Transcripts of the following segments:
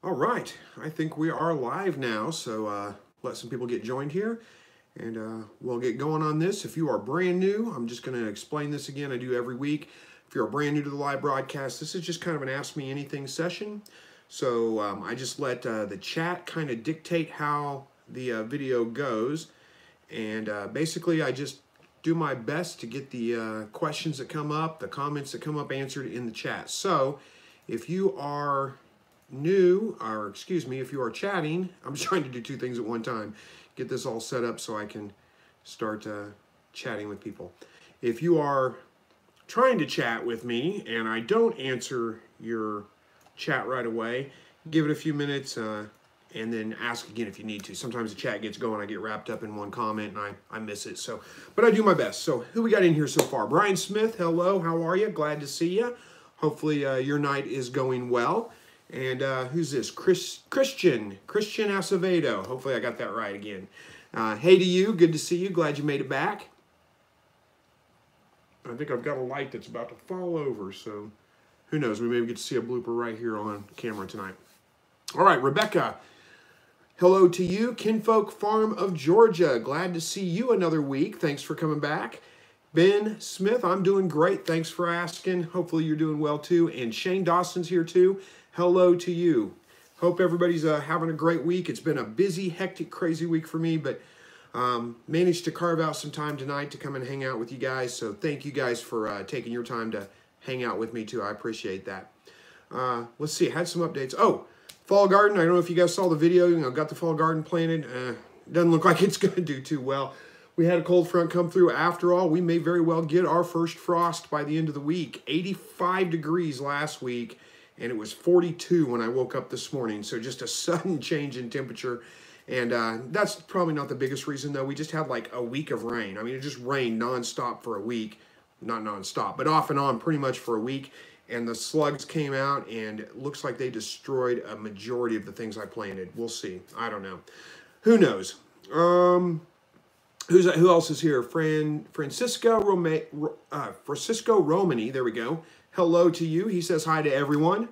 All right, I think we are live now, so let some people get joined here, and we'll get going on this. If you are brand new, I'm just going to explain this again. I do every week. If you're brand new to the live broadcast, this is just kind of an Ask Me Anything session. So I just let the chat kind of dictate how the video goes, and basically I just do my best to get the questions that come up, the comments that come up answered in the chat. So if you are new, or excuse me, if you are chatting, I'm trying to do two things at one time. Get this all set up so I can start chatting with people. If you are trying to chat with me and I don't answer your chat right away, give it a few minutes and then ask again if you need to. Sometimes the chat gets going, I get wrapped up in one comment and I miss it. So, but I do my best. So who we got in here so far? Brian Smith, hello, how are you? Glad to see you. Hopefully your night is going well. And who's this? Christian Acevedo. Hopefully I got that right again. Hey to you. Good to see you. Glad you made it back. I think I've got a light that's about to fall over, so who knows? We maybe get to see a blooper right here on camera tonight. All right, Rebecca. Hello to you. Kinfolk Farm of Georgia. Glad to see you another week. Thanks for coming back. Ben Smith, I'm doing great. Thanks for asking. Hopefully you're doing well too. And Shane Dawson's here too. Hello to you. Hope everybody's having a great week. It's been a busy, hectic, crazy week for me, but managed to carve out some time tonight to come and hang out with you guys. So thank you guys for taking your time to hang out with me too. I appreciate that. Let's see. I had some updates. Oh, Fall Garden. I don't know if you guys saw the video. You know, got the Fall Garden planted. Doesn't look like it's going to do too well. We had a cold front come through. After all, we may very well get our first frost by the end of the week. 85 degrees last week. And it was 42 when I woke up this morning. So just a sudden change in temperature. And that's probably not the biggest reason, though. We just had like a week of rain. I mean, it just rained nonstop for a week. Not nonstop, but off and on pretty much for a week. And the slugs came out, and it looks like they destroyed a majority of the things I planted. We'll see. I don't know. Who knows? Who else is here? Francisco Romani. There we go. Hello to you. He says hi to everyone.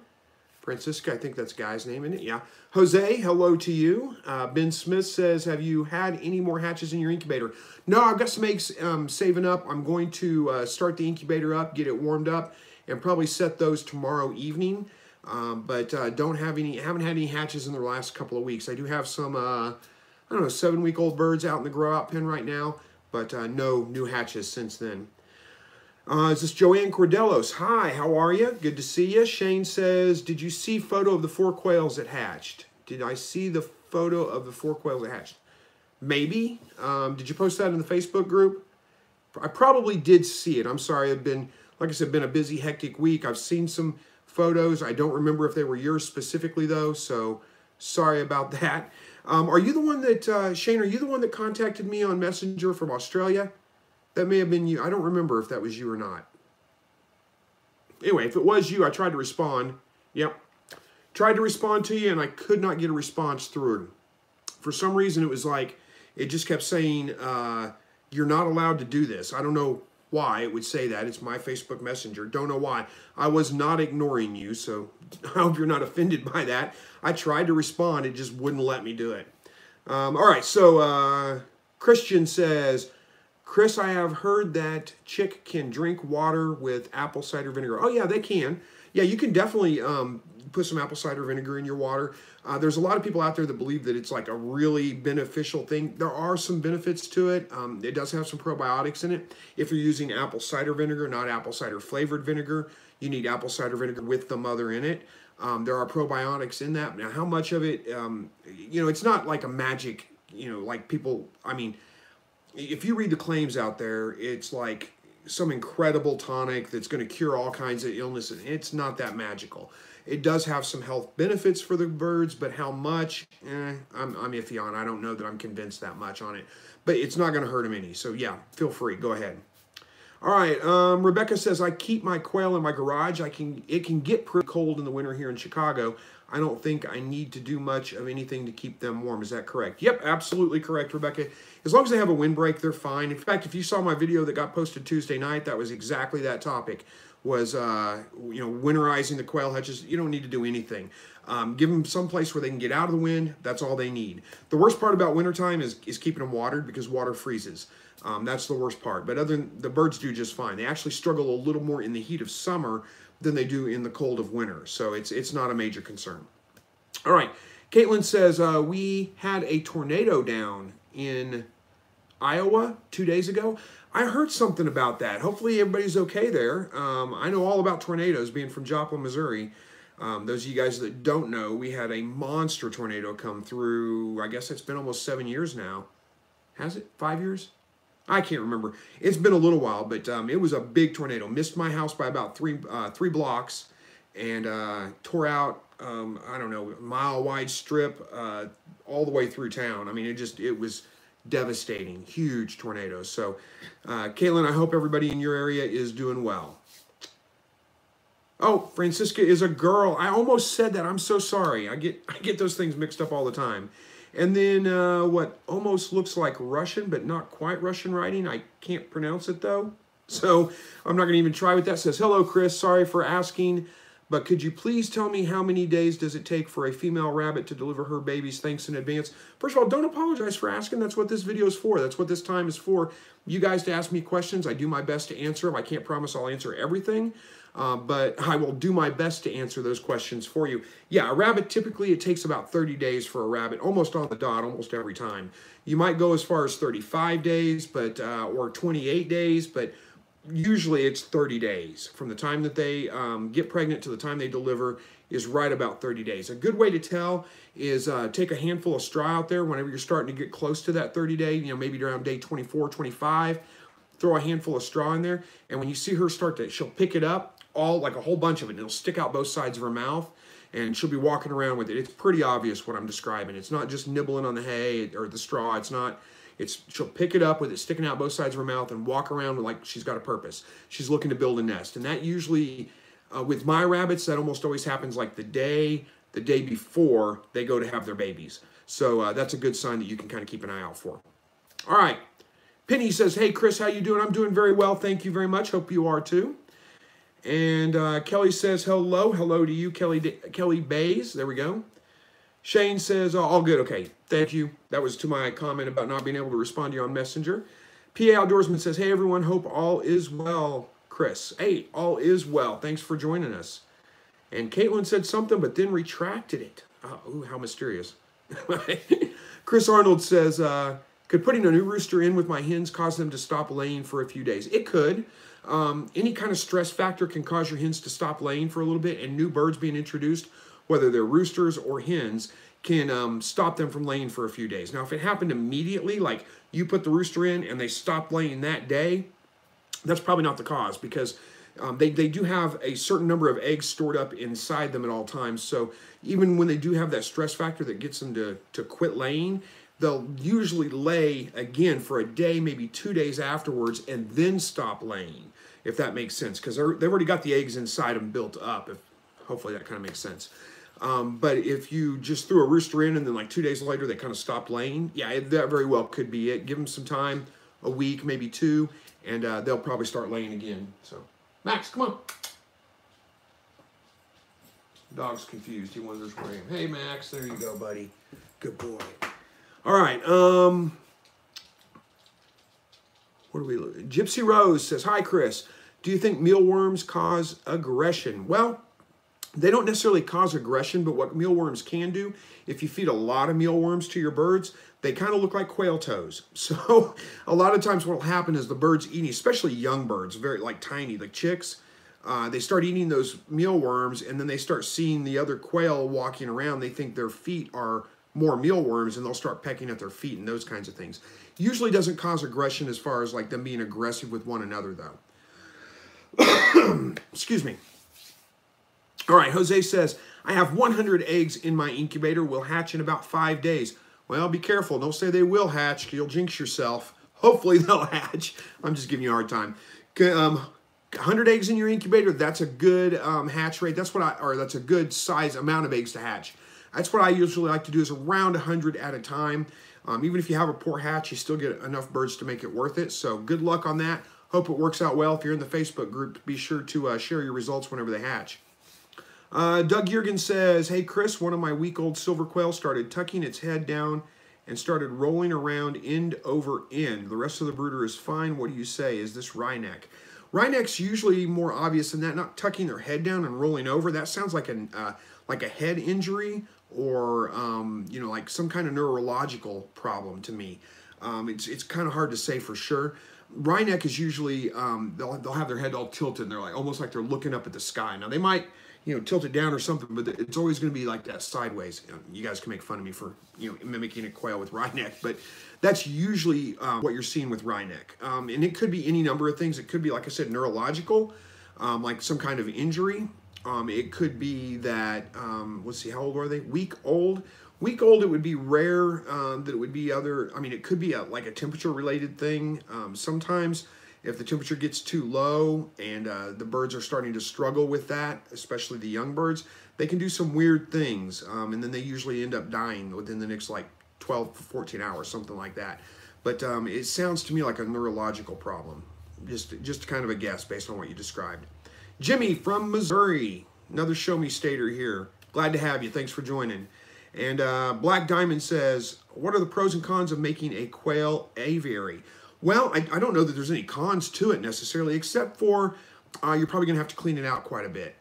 Francisco, I think that's a guy's name, isn't it? Yeah. Jose, hello to you. Ben Smith says, have you had any more hatches in your incubator? No, I've got some eggs saving up. I'm going to start the incubator up, get it warmed up, and probably set those tomorrow evening. But haven't had any hatches in the last couple of weeks. I do have some, I don't know, 7-week-old birds out in the grow-out pen right now, but no new hatches since then. Is this Joanne Cordellos? Hi, how are you? Good to see you. Shane says, did you see photo of the 4 quails that hatched? Did I see the photo of the 4 quails that hatched? Maybe. Did you post that in the Facebook group? I probably did see it. I'm sorry. I've been, like I said, been a busy, hectic week. I've seen some photos. I don't remember if they were yours specifically, though, so sorry about that. Are you the one that, Shane, are you the one that contacted me on Messenger from Australia? That may have been you. I don't remember if that was you or not. Anyway, if it was you, I tried to respond. Yep. Tried to respond to you, and I could not get a response through. For some reason, it was like, it just kept saying, you're not allowed to do this. I don't know why it would say that. It's my Facebook Messenger. Don't know why. I was not ignoring you, so I hope you're not offended by that. I tried to respond. It just wouldn't let me do it. All right, so Christian says, Chris, I have heard that chick can drink water with apple cider vinegar. Oh, yeah, they can. Yeah, you can definitely put some apple cider vinegar in your water. There's a lot of people out there that believe that it's like a really beneficial thing. There are some benefits to it. It does have some probiotics in it. If you're using apple cider vinegar, not apple cider flavored vinegar, you need apple cider vinegar with the mother in it. There are probiotics in that. Now, how much of it, you know, it's not like a magic, you know, like people, I mean, if you read the claims out there, it's like some incredible tonic that's going to cure all kinds of illnesses. It's not that magical. It does have some health benefits for the birds, but how much? I'm iffy on. I don't know that I'm convinced that much on it. But it's not going to hurt them any. So yeah, feel free. Go ahead. All right. Rebecca says, I keep my quail in my garage. It can get pretty cold in the winter here in Chicago. I don't think I need to do much of anything to keep them warm. Is that correct? Yep, absolutely correct, Rebecca. As long as they have a windbreak, they're fine. In fact, if you saw my video that got posted Tuesday night, that was exactly that topic. Was winterizing the quail hutches. You don't need to do anything. Give them some place where they can get out of the wind. That's all they need. The worst part about wintertime is keeping them watered because water freezes. That's the worst part. But other than the birds do just fine. They actually struggle a little more in the heat of summer than they do in the cold of winter. So it's not a major concern. All right. Caitlin says, we had a tornado down in Iowa 2 days ago. I heard something about that. Hopefully everybody's okay there. I know all about tornadoes, being from Joplin, Missouri. Those of you guys that don't know, we had a monster tornado come through. I guess it's been almost 7 years now. Has it? 5 years? I can't remember. It's been a little while, but it was a big tornado. Missed my house by about three blocks and tore out, I don't know, a mile-wide strip all the way through town. I mean, it was devastating. Huge tornadoes. So, Caitlin, I hope everybody in your area is doing well. Oh, Francisca is a girl. I almost said that. I'm so sorry. I get those things mixed up all the time. And then what almost looks like Russian, but not quite Russian writing. I can't pronounce it, though. So I'm not going to even try with that. It says, hello, Chris. Sorry for asking, but could you please tell me how many days does it take for a female rabbit to deliver her babies? Thanks in advance. First of all, don't apologize for asking. That's what this video is for. That's what this time is for. You guys to ask me questions. I do my best to answer them. I can't promise I'll answer everything. But I will do my best to answer those questions for you. Yeah, a rabbit, typically it takes about 30 days for a rabbit, almost on the dot, almost every time. You might go as far as 35 days, but or 28 days, but usually it's 30 days. From the time that they get pregnant to the time they deliver is right about 30 days. A good way to tell is take a handful of straw out there whenever you're starting to get close to that 30 day, maybe around day 24, 25. Throw a handful of straw in there, and when you see her she'll pick it up, like a whole bunch of it, and it'll stick out both sides of her mouth, and she'll be walking around with it. It's pretty obvious what I'm describing. It's not just nibbling on the hay or the straw. She'll pick it up with it sticking out both sides of her mouth and walk around like she's got a purpose. She's looking to build a nest, and that usually, with my rabbits, that almost always happens like the day before they go to have their babies. So that's a good sign that you can kind of keep an eye out for. All right. Penny says, hey, Chris, how you doing? I'm doing very well. Thank you very much. Hope you are too. And Kelly says, hello. Hello to you, Kelly Bays. There we go. Shane says, all good. Okay, thank you. That was to my comment about not being able to respond to you on Messenger. PA Outdoorsman says, hey, everyone. Hope all is well, Chris. Hey, all is well. Thanks for joining us. And Caitlin said something, but then retracted it. Ooh, how mysterious. Chris Arnold says, could putting a new rooster in with my hens cause them to stop laying for a few days? It could. Any kind of stress factor can cause your hens to stop laying for a little bit, and new birds being introduced, whether they're roosters or hens, can stop them from laying for a few days. Now, if it happened immediately, like you put the rooster in and they stopped laying that day, that's probably not the cause, because they do have a certain number of eggs stored up inside them at all times. So even when they do have that stress factor that gets them to quit laying, they'll usually lay again for a day, maybe 2 days afterwards, and then stop laying, if that makes sense, because they've already got the eggs inside them built up. Hopefully that kind of makes sense. But if you just threw a rooster in and then like 2 days later they kind of stopped laying, yeah, that very well could be it. Give them some time, a week, maybe two, and they'll probably start laying again. So, Max, come on. Dog's confused. He wonders where I am. Hey, Max, there you go, buddy. Good boy. All right. What do we look? Gypsy Rose says, hi, Chris. Do you think mealworms cause aggression? Well, they don't necessarily cause aggression, but what mealworms can do, if you feed a lot of mealworms to your birds, they kind of look like quail toes. So a lot of times what will happen is the birds eating, especially young birds, very like tiny, like chicks, they start eating those mealworms, and then they start seeing the other quail walking around. They think their feet are more mealworms, and they'll start pecking at their feet and those kinds of things. Usually doesn't cause aggression as far as like them being aggressive with one another, though. Excuse me. All right, Jose says, I have 100 eggs in my incubator, will hatch in about 5 days. Well, be careful. Don't say they will hatch. You'll jinx yourself. Hopefully they'll hatch. I'm just giving you a hard time. 100 eggs in your incubator, that's a good hatch rate. That's a good size amount of eggs to hatch. That's what I usually like to do, is around 100 at a time. Even if you have a poor hatch, you still get enough birds to make it worth it. So good luck on that. Hope it works out well. If you're in the Facebook group, be sure to share your results whenever they hatch. Doug Yergin says, hey, Chris, one of my week-old silver quail started tucking its head down and started rolling around end over end. The rest of the brooder is fine. What do you say? Is this Redneck? Redneck's usually more obvious than that, not tucking their head down and rolling over. That sounds like a head injury or you know, like some kind of neurological problem to me. It's kind of hard to say for sure. Redneck is usually they'll have their head all tilted and they're like almost like they're looking up at the sky. Now they might, you know, tilt it down or something, but it's always going to be like that sideways. You guys can make fun of me for, you know, mimicking a quail with Redneck, but that's usually what you're seeing with Redneck. And it could be any number of things. It could be, like I said, neurological, like some kind of injury. It could be that, let's see, how old are they? Week old. Week old, it would be rare that it would be other, I mean, it could be like a temperature-related thing. Sometimes if the temperature gets too low and the birds are starting to struggle with that, especially the young birds, they can do some weird things. And then they usually end up dying within the next like 12 to 14 hours, something like that. But it sounds to me like a neurological problem. Just kind of a guess based on what you described. Jimmy from Missouri, another show me stater here. Glad to have you. Thanks for joining. And Black Diamond says, what are the pros and cons of making a quail aviary? Well, I don't know that there's any cons to it necessarily, except for you're probably going to have to clean it out quite a bit.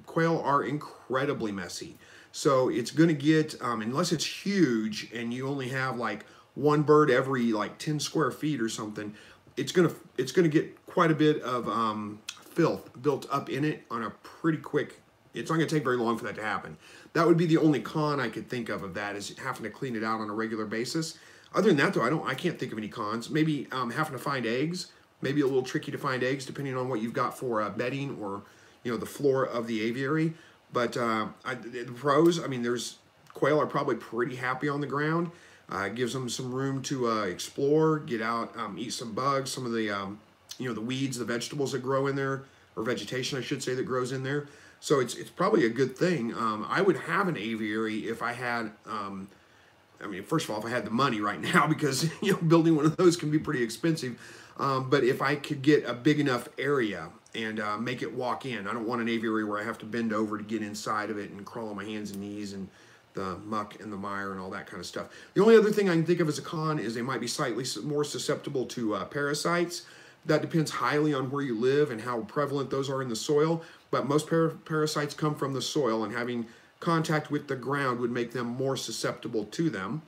Quail are incredibly messy. So it's going to get, unless it's huge and you only have like one bird every like 10 square feet or something, it's going to get quite a bit of filth built up in it on a pretty quick. It's not going to take very long for that to happen. That would be the only con I could think of that, is having to clean it out on a regular basis. Other than that, though, I can't think of any cons. Maybe having to find eggs. Maybe a little tricky to find eggs, depending on what you've got for bedding or, you know, the floor of the aviary. But the pros, I mean, quail are probably pretty happy on the ground. Gives them some room to explore, get out, eat some bugs, some of the, you know, the weeds, the vegetables that grow in there, or vegetation, I should say, that grows in there. So it's probably a good thing. I would have an aviary if I had, I mean, first of all, if I had the money right now, because, you know, building one of those can be pretty expensive. But if I could get a big enough area and make it walk in, I don't want an aviary where I have to bend over to get inside of it and crawl on my hands and knees and the muck and the mire and all that kind of stuff. The only other thing I can think of as a con is they might be slightly more susceptible to parasites. That depends highly on where you live and how prevalent those are in the soil. But most parasites come from the soil, and having contact with the ground would make them more susceptible to them.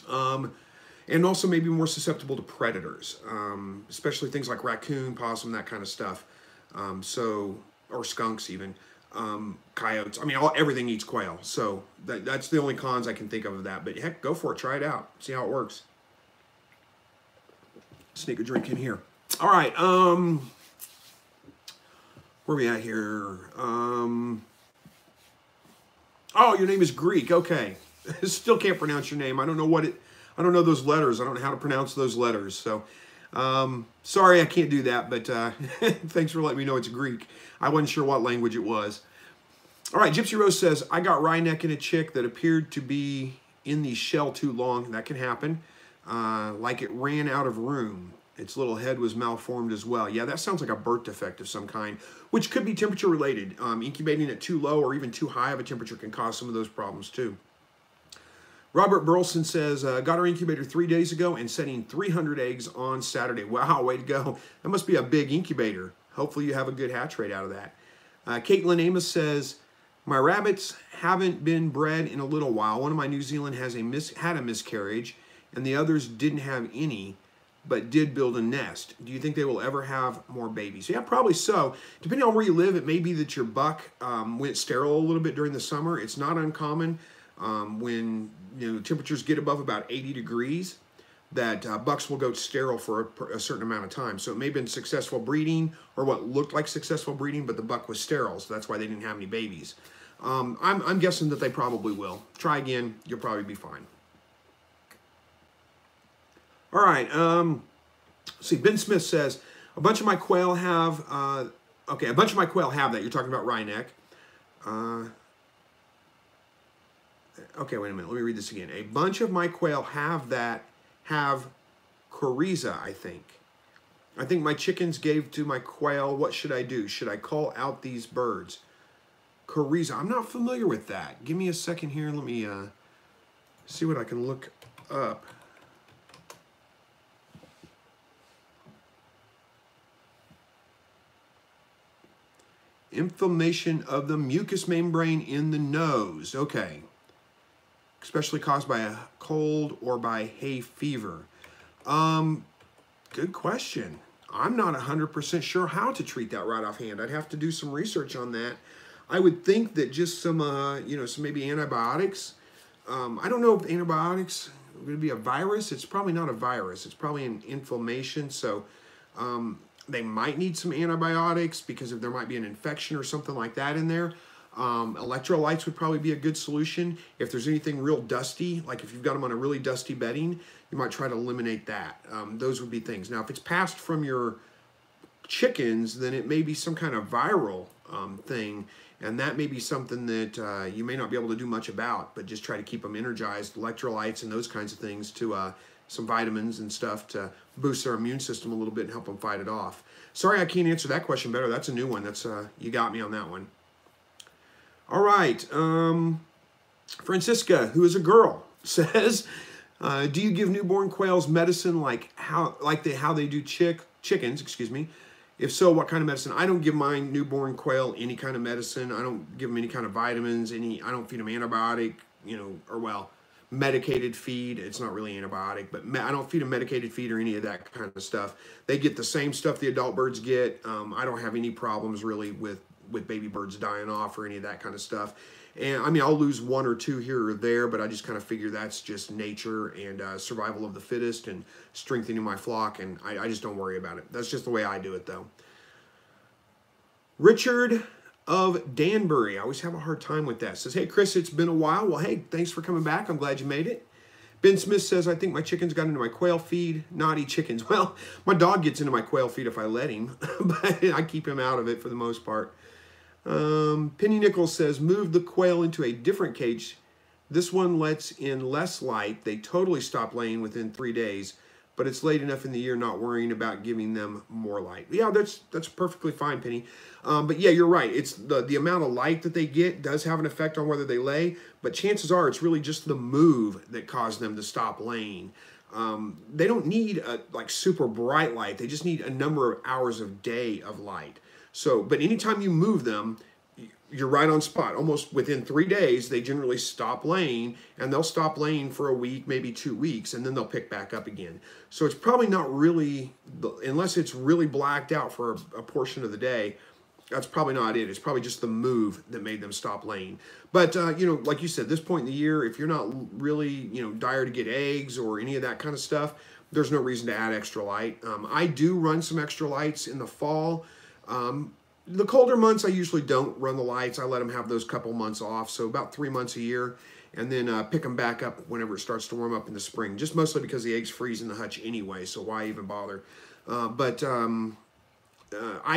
And also maybe more susceptible to predators, especially things like raccoon, possum, that kind of stuff. Or skunks even, coyotes. I mean, everything eats quail. So that's the only cons I can think of that. But heck, go for it. Try it out. See how it works. Sneak a drink in here. All right. Where are we at here? Oh, your name is Greek. Okay. Still can't pronounce your name. I don't know those letters. I don't know how to pronounce those letters. So, sorry I can't do that, but thanks for letting me know it's Greek. I wasn't sure what language it was. All right, Gypsy Rose says, I got Redneck in a chick that appeared to be in the shell too long. That can happen. Like it ran out of room. Its little head was malformed as well. Yeah, that sounds like a birth defect of some kind, which could be temperature related. Incubating at too low or even too high of a temperature can cause some of those problems too. Robert Burleson says, got our incubator 3 days ago and setting 300 eggs on Saturday. Wow, way to go. That must be a big incubator. Hopefully you have a good hatch rate out of that. Caitlin Amos says, my rabbits haven't been bred in a little while. One of my New Zealand had a miscarriage, and the others didn't have any, but did build a nest. Do you think they will ever have more babies? Yeah, probably so. Depending on where you live, it may be that your buck went sterile a little bit during the summer. It's not uncommon when temperatures get above about 80 degrees that bucks will go sterile for a certain amount of time. So it may have been successful breeding or what looked like successful breeding, but the buck was sterile, so that's why they didn't have any babies. I'm guessing that they probably will. Try again, you'll probably be fine. All right, see, Ben Smith says, a bunch of my quail have, okay, a bunch of my quail have that. You're talking about Redneck. Okay, wait a minute, let me read this again. A bunch of my quail have coryza, I think. I think my chickens gave to my quail. What should I do? Should I call out these birds? Coriza. I'm not familiar with that. Give me a second here. Let me see what I can look up. Inflammation of the mucous membrane in the nose. Okay. Especially caused by a cold or by hay fever. Good question. I'm not 100% sure how to treat that right offhand. I'd have to do some research on that. I would think that just some, some maybe antibiotics. I don't know if antibiotics would be a virus. It's probably not a virus. It's probably an inflammation. So they might need some antibiotics because if there might be an infection or something like that in there. Electrolytes would probably be a good solution. If there's anything real dusty, like if you've got them on a really dusty bedding, you might try to eliminate that. Those would be things. Now, if it's passed from your chickens, then it may be some kind of viral thing, and that may be something that you may not be able to do much about, but just try to keep them energized, electrolytes and those kinds of things to some vitamins and stuff to boost their immune system a little bit and help them fight it off. Sorry, I can't answer that question better. That's a new one. That's you got me on that one. All right, Francisca, who is a girl, says, do you give newborn quails medicine like how they do chickens? Excuse me. If so, what kind of medicine? I don't give my newborn quail any kind of medicine. I don't give them any kind of vitamins. I don't feed them antibiotic, medicated feed. It's not really antibiotic, but I don't feed them medicated feed or any of that kind of stuff. They get the same stuff the adult birds get. I don't have any problems really with baby birds dying off or any of that kind of stuff. And I mean, I'll lose one or two here or there, but I just kind of figure that's just nature and survival of the fittest and strengthening my flock, and I just don't worry about it. That's just the way I do it, though. Richard of Danbury, I always have a hard time with that, says, hey, Chris, it's been a while. Well, hey, thanks for coming back. I'm glad you made it. Ben Smith says, I think my chickens got into my quail feed. Naughty chickens. Well, my dog gets into my quail feed if I let him, but I keep him out of it for the most part. Penny Nichols says, move the quail into a different cage. This one lets in less light. They totally stop laying within 3 days, but it's late enough in the year not worrying about giving them more light. Yeah, that's perfectly fine, Penny. But yeah, you're right. It's the amount of light that they get does have an effect on whether they lay, but chances are it's really just the move that caused them to stop laying. They don't need like super bright light. They just need a number of hours of day of light. So, but anytime you move them, you're right on spot. Almost within 3 days, they generally stop laying, and they'll stop laying for a week, maybe 2 weeks, and then they'll pick back up again. So it's probably not really, unless it's really blacked out for a portion of the day, that's probably not it. It's probably just the move that made them stop laying. But, like you said, this point in the year, if you're not really, dire to get eggs or any of that kind of stuff, there's no reason to add extra light. I do run some extra lights in the fall. The colder months, I usually don't run the lights. I let them have those couple months off, so about 3 months a year, and then pick them back up whenever it starts to warm up in the spring, just mostly because the eggs freeze in the hutch anyway, so why even bother? I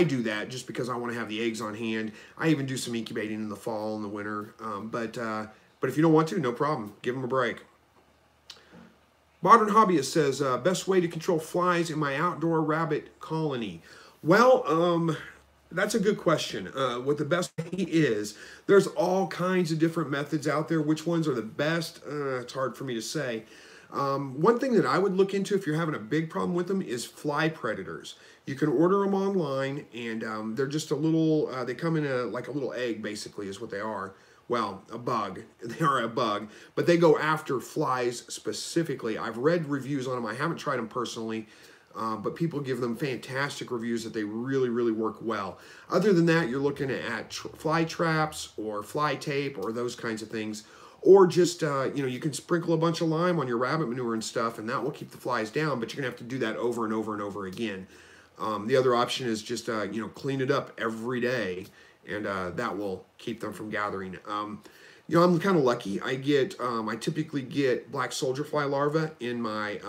do that just because I want to have the eggs on hand. I even do some incubating in the fall and the winter, but if you don't want to, no problem. Give them a break. Modern Hobbyist says, best way to control flies in my outdoor rabbit colony. Well, that's a good question. What the best way is, there's all kinds of different methods out there. Which ones are the best? It's hard for me to say. One thing that I would look into if you're having a big problem with them is fly predators. You can order them online, and they're just a little, they come in like a little egg, basically, is what they are. Well, a bug. They are a bug, but they go after flies specifically. I've read reviews on them. I haven't tried them personally. But people give them fantastic reviews that they really, really work well. Other than that, you're looking at fly traps or fly tape or those kinds of things. Or just, you can sprinkle a bunch of lime on your rabbit manure and stuff, and that will keep the flies down, but you're going to have to do that over and over and over again. The other option is just, clean it up every day, and that will keep them from gathering. I'm kind of lucky. I typically get black soldier fly larvae in my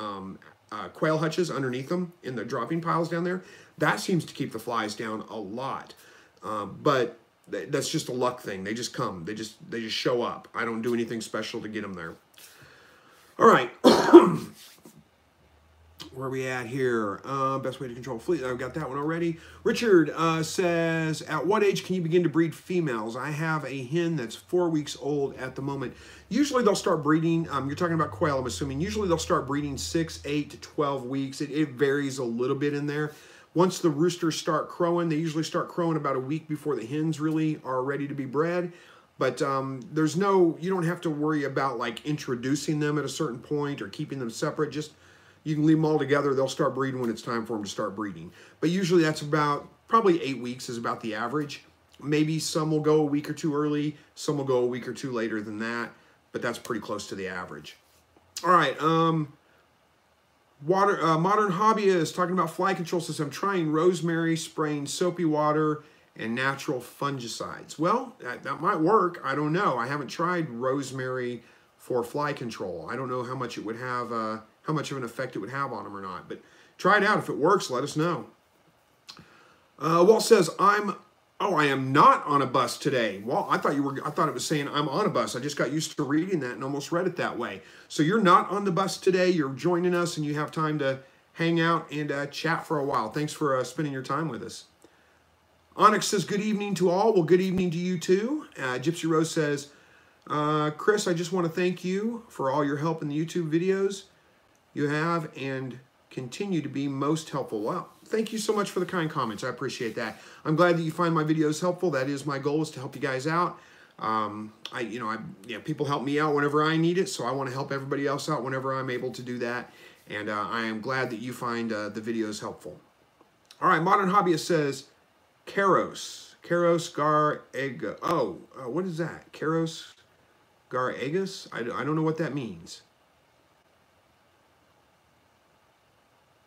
quail hutches underneath them in the dropping piles down there. That seems to keep the flies down a lot, but that's just a luck thing. They just come. They just show up. I don't do anything special to get them there. All right. Where are we at here? Best way to control fleet. I've got that one already. Richard says, at what age can you begin to breed females? I have a hen that's 4 weeks old at the moment. Usually they'll start breeding, you're talking about quail, I'm assuming. Usually they'll start breeding 6, 8 to 12 weeks. It varies a little bit in there. Once the roosters start crowing, they usually start crowing about a week before the hens really are ready to be bred. But there's no, you don't have to worry about like introducing them at a certain point or keeping them separate. Just, you can leave them all together. They'll start breeding when it's time for them to start breeding. But usually that's about, probably 8 weeks is about the average. Maybe some will go a week or two early. Some will go a week or two later than that. But that's pretty close to the average. All right. Modern Hobbyist talking about fly control system. Trying rosemary, spraying soapy water, and natural fungicides. Well, that might work. I don't know. I haven't tried rosemary for fly control. I don't know how much it would have, how much of an effect it would have on them or not. But try it out. If it works, let us know. Walt says, I am not on a bus today. Well, I thought it was saying I'm on a bus. I just got used to reading that and almost read it that way. So you're not on the bus today. You're joining us and you have time to hang out and chat for a while. Thanks for spending your time with us. Onyx says, good evening to all. Well, good evening to you too. Gypsy Rose says, Chris, I just want to thank you for all your help in the YouTube videos you have and continue to be most helpful. Well, thank you so much for the kind comments. I appreciate that. I'm glad that you find my videos helpful. That is my goal, is to help you guys out. People help me out whenever I need it, so I want to help everybody else out whenever I'm able to do that. And I am glad that you find the videos helpful. All right, Modern Hobbyist says, Keros gar ega. Oh, what is that? Keros gar egas? I don't know what that means.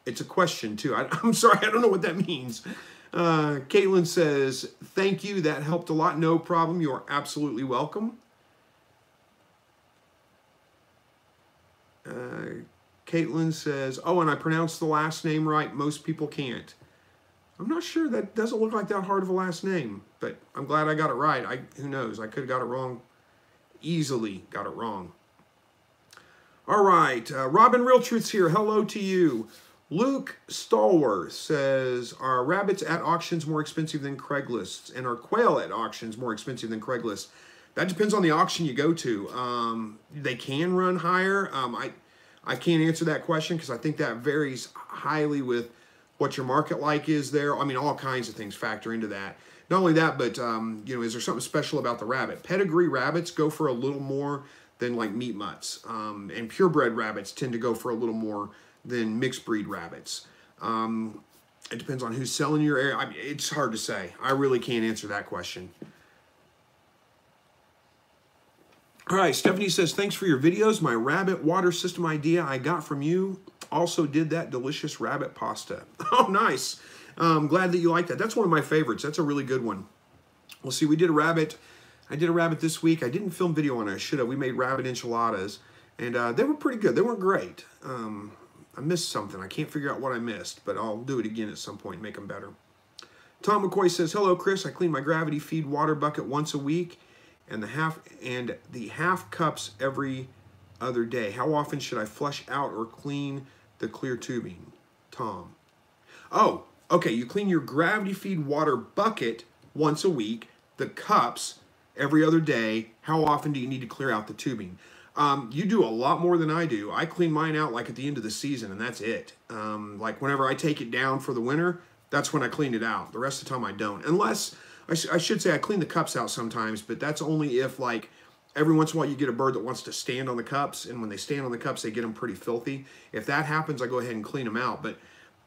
It's a question, too. I'm sorry, I don't know what that means. Caitlin says, thank you. That helped a lot. No problem. You are absolutely welcome. Caitlin says, oh, and I pronounced the last name right. Most people can't. I'm not sure. That doesn't look like that hard of a last name, but I'm glad I got it right. Who knows? I could have got it wrong. Easily got it wrong. All right. Robin Real Truth's here. Hello to you. Luke Stallworth says, are rabbits at auctions more expensive than Craigslist? And are quail at auctions more expensive than Craigslist? That depends on the auction you go to. They can run higher. I can't answer that question because I think that varies highly with what your market like is there. I mean, all kinds of things factor into that. Not only that, but, is there something special about the rabbit? Pedigree rabbits go for a little more than like meat mutts. And purebred rabbits tend to go for a little more than mixed breed rabbits. It depends on who's selling your area. I mean, it's hard to say. I really can't answer that question. All right, Stephanie says, thanks for your videos. My rabbit water system idea I got from you also did that delicious rabbit pasta. Oh, nice. I'm glad that you like that. That's one of my favorites. That's a really good one. Well, see, we did a rabbit. I did a rabbit this week. I didn't film video on it. I should have. We made rabbit enchiladas, and they were pretty good. They weren't great. I missed something. I can't figure out what I missed, but I'll do it again at some point and make them better. Tom McCoy says, hello, Chris. I clean my gravity feed water bucket once a week and the half cups every other day. How often should I flush out or clean the clear tubing? Tom. Oh, okay. You clean your gravity feed water bucket once a week, the cups every other day. How often do you need to clear out the tubing? You do a lot more than I do. I clean mine out like at the end of the season, and that's it. Like whenever I take it down for the winter, that's when I clean it out. The rest of the time I don't. Unless, I should say I clean the cups out sometimes, but that's only if like every once in a while you get a bird that wants to stand on the cups, and when they stand on the cups, they get them pretty filthy. If that happens, I go ahead and clean them out, but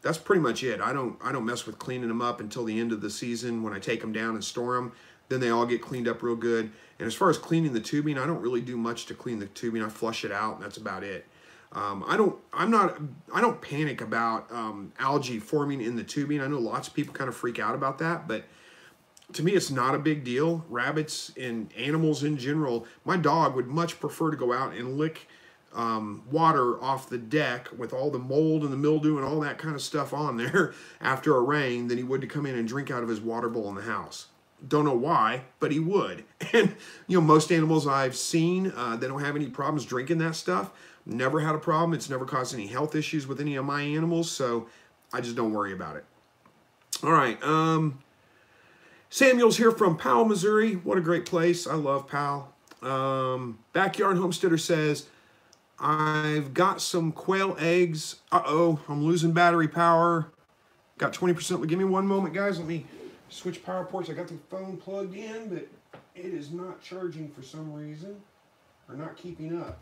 that's pretty much it. I don't mess with cleaning them up until the end of the season when I take them down and store them. Then they all get cleaned up real good. And as far as cleaning the tubing, I don't really do much to clean the tubing. I flush it out, and that's about it. I don't panic about algae forming in the tubing. I know lots of people kind of freak out about that, but to me, it's not a big deal. Rabbits and animals in general, my dog would much prefer to go out and lick water off the deck with all the mold and the mildew and all that kind of stuff on there after a rain than he would to come in and drink out of his water bowl in the house. Don't know why, but he would. And, you know, most animals I've seen, they don't have any problems drinking that stuff. Never had a problem. It's never caused any health issues with any of my animals, so I just don't worry about it. All right. Samuel's here from Powell, Missouri. What a great place. I love Powell. Backyard Homesteader says, I've got some quail eggs. Uh-oh, I'm losing battery power. Got 20%. Give me one moment, guys. Let me switch power ports. I got the phone plugged in, but it is not charging for some reason, or not keeping up.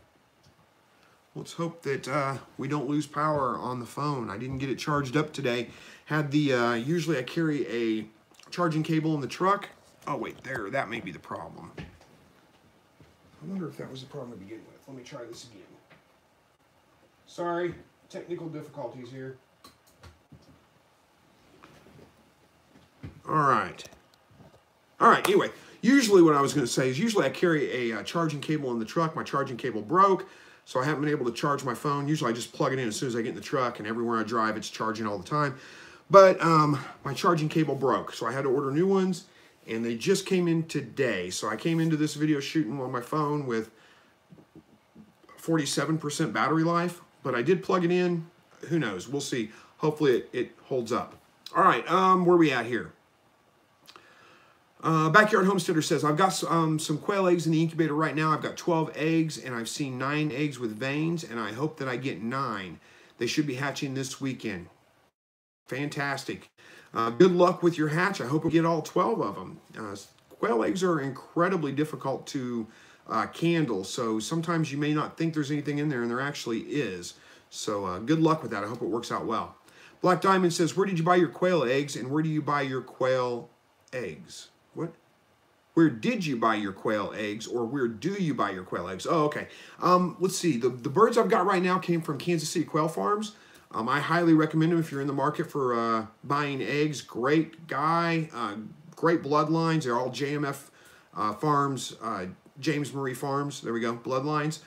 Let's hope that we don't lose power on the phone. I didn't get it charged up today. Had the, usually I carry a charging cable in the truck. Oh wait, there, that may be the problem. I wonder if that was the problem to begin with. Let me try this again. Sorry, technical difficulties here. All right, anyway, usually what I was going to say is usually I carry a charging cable in the truck. My charging cable broke, so I haven't been able to charge my phone. Usually I just plug it in as soon as I get in the truck, and everywhere I drive it's charging all the time. But my charging cable broke, so I had to order new ones, and they just came in today. So I came into this video shooting on my phone with 47% battery life, but I did plug it in. Who knows? We'll see. Hopefully it holds up. All right, where are we at here? Backyard Homesteader says, I've got some quail eggs in the incubator right now. I've got 12 eggs, and I've seen 9 eggs with veins, and I hope that I get 9. They should be hatching this weekend. Fantastic. Good luck with your hatch. I hope you get all 12 of them. Quail eggs are incredibly difficult to candle, so sometimes you may not think there's anything in there, and there actually is. So good luck with that. I hope it works out well. Black Diamond says, where did you buy your quail eggs, and where do you buy your quail eggs? What? Where did you buy your quail eggs, or where do you buy your quail eggs? Oh, okay. Let's see. The birds I've got right now came from Kansas City Quail Farms. I highly recommend them if you're in the market for buying eggs. Great guy, great bloodlines. They're all JMF farms, James Murray Farms. There we go, bloodlines.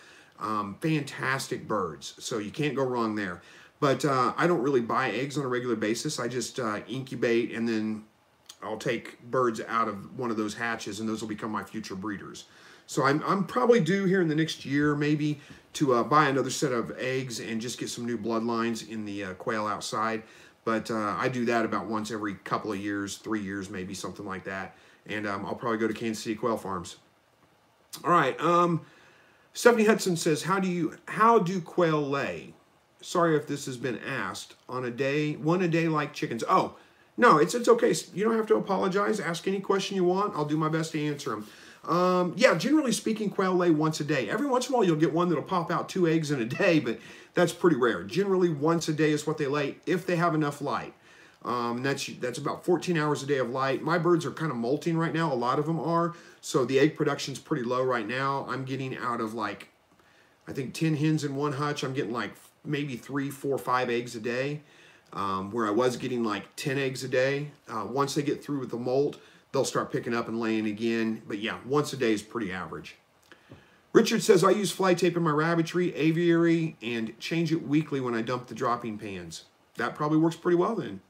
Fantastic birds, so you can't go wrong there. But I don't really buy eggs on a regular basis. I just incubate, and then I'll take birds out of one of those hatches, and those will become my future breeders. So I'm probably due here in the next year, maybe, to buy another set of eggs and just get some new bloodlines in the quail outside. But I do that about once every couple of years, 3 years maybe, something like that. And I'll probably go to Kansas City Quail Farms. All right. Stephanie Hudson says, how do quail lay? Sorry if this has been asked. On a day, one a day like chickens. Oh, no, it's okay. You don't have to apologize. Ask any question you want. I'll do my best to answer them. Yeah, generally speaking, quail lay once a day. Every once in a while, you'll get one that'll pop out 2 eggs in a day, but that's pretty rare. Generally, once a day is what they lay if they have enough light. That's about 14 hours a day of light. My birds are kind of molting right now. A lot of them are. So the egg production's pretty low right now. I'm getting out of like, I think 10 hens in one hutch. I'm getting like maybe 3, 4, 5 eggs a day. Where I was getting like 10 eggs a day. Once they get through with the molt, they'll start picking up and laying again. But yeah, once a day is pretty average. Richard says, I use fly tape in my rabbitry, aviary, and change it weekly when I dump the dropping pans. That probably works pretty well then.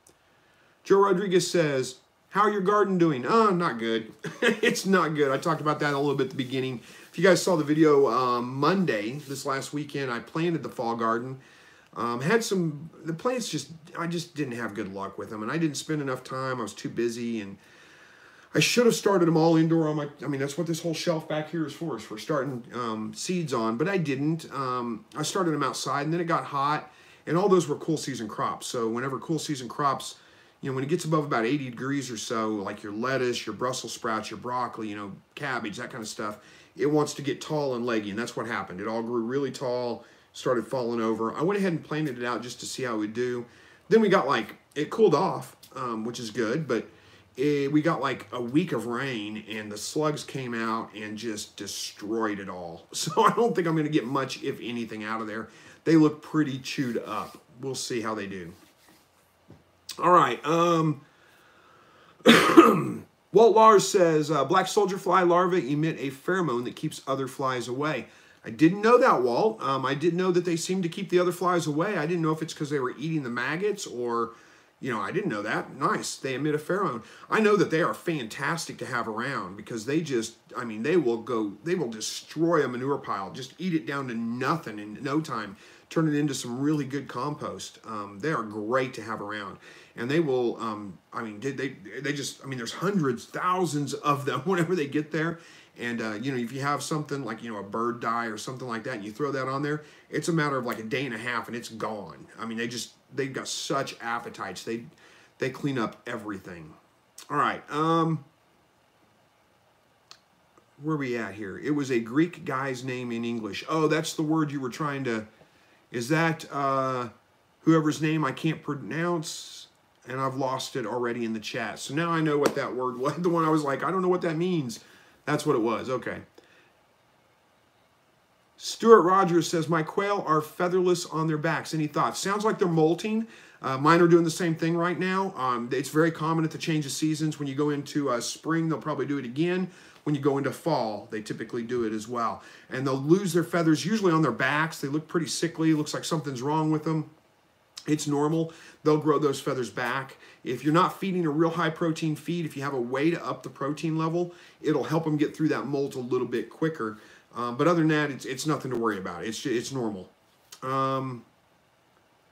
Joe Rodriguez says, how are your garden doing? Oh, not good. It's not good. I talked about that a little bit at the beginning. If you guys saw the video Monday, this last weekend, I planted the fall garden. The plants I just didn't have good luck with them, and I didn't spend enough time. I was too busy, and I should have started them all indoor on I mean, that's what this whole shelf back here is for starting seeds on, but I didn't. I started them outside, and then it got hot, and all those were cool season crops. So whenever cool season crops, you know, when it gets above about 80 degrees or so, like your lettuce, your Brussels sprouts, your broccoli, you know, cabbage, that kind of stuff, it wants to get tall and leggy, and that's what happened. It all grew really tall, started falling over. I went ahead and planted it out just to see how it would do. Then we got it cooled off, which is good, but we got like a week of rain, and the slugs came out and just destroyed it all. So I don't think I'm going to get much, if anything, out of there. They look pretty chewed up. We'll see how they do. All right. Walt Lars says, black soldier fly larvae emit a pheromone that keeps other flies away. I didn't know that, Walt. I didn't know that they seem to keep the other flies away. I didn't know if it's because they were eating the maggots, or, You know, I didn't know that. Nice. They emit a pheromone. I know that they are fantastic to have around because they just, I mean, they will destroy a manure pile, just eat it down to nothing in no time, turn it into some really good compost. They are great to have around. And they will, I mean, they just, I mean, there's hundreds, thousands of them whenever they get there. And, you know, if you have something like, you know, a bird die or something like that, and you throw that on there, it's a matter of like a day and a half and it's gone. I mean, they've got such appetites. They clean up everything. All right. Where are we at here? It was a Greek guy's name in English. Oh, that's the word you were trying to, is that whoever's name I can't pronounce? And I've lost it already in the chat. So now I know what that word was. The one I was like, I don't know what that means. That's what it was. Okay. Stuart Rogers says, my quail are featherless on their backs. Any thoughts? Sounds like they're molting. Mine are doing the same thing right now. It's very common at the change of seasons. When you go into spring, they'll probably do it again. When you go into fall, they typically do it as well. And they'll lose their feathers, usually on their backs. They look pretty sickly. It looks like something's wrong with them. It's normal. They'll grow those feathers back. If you're not feeding a real high protein feed, if you have a way to up the protein level, it'll help them get through that molt a little bit quicker. But other than that, it's nothing to worry about. It's normal.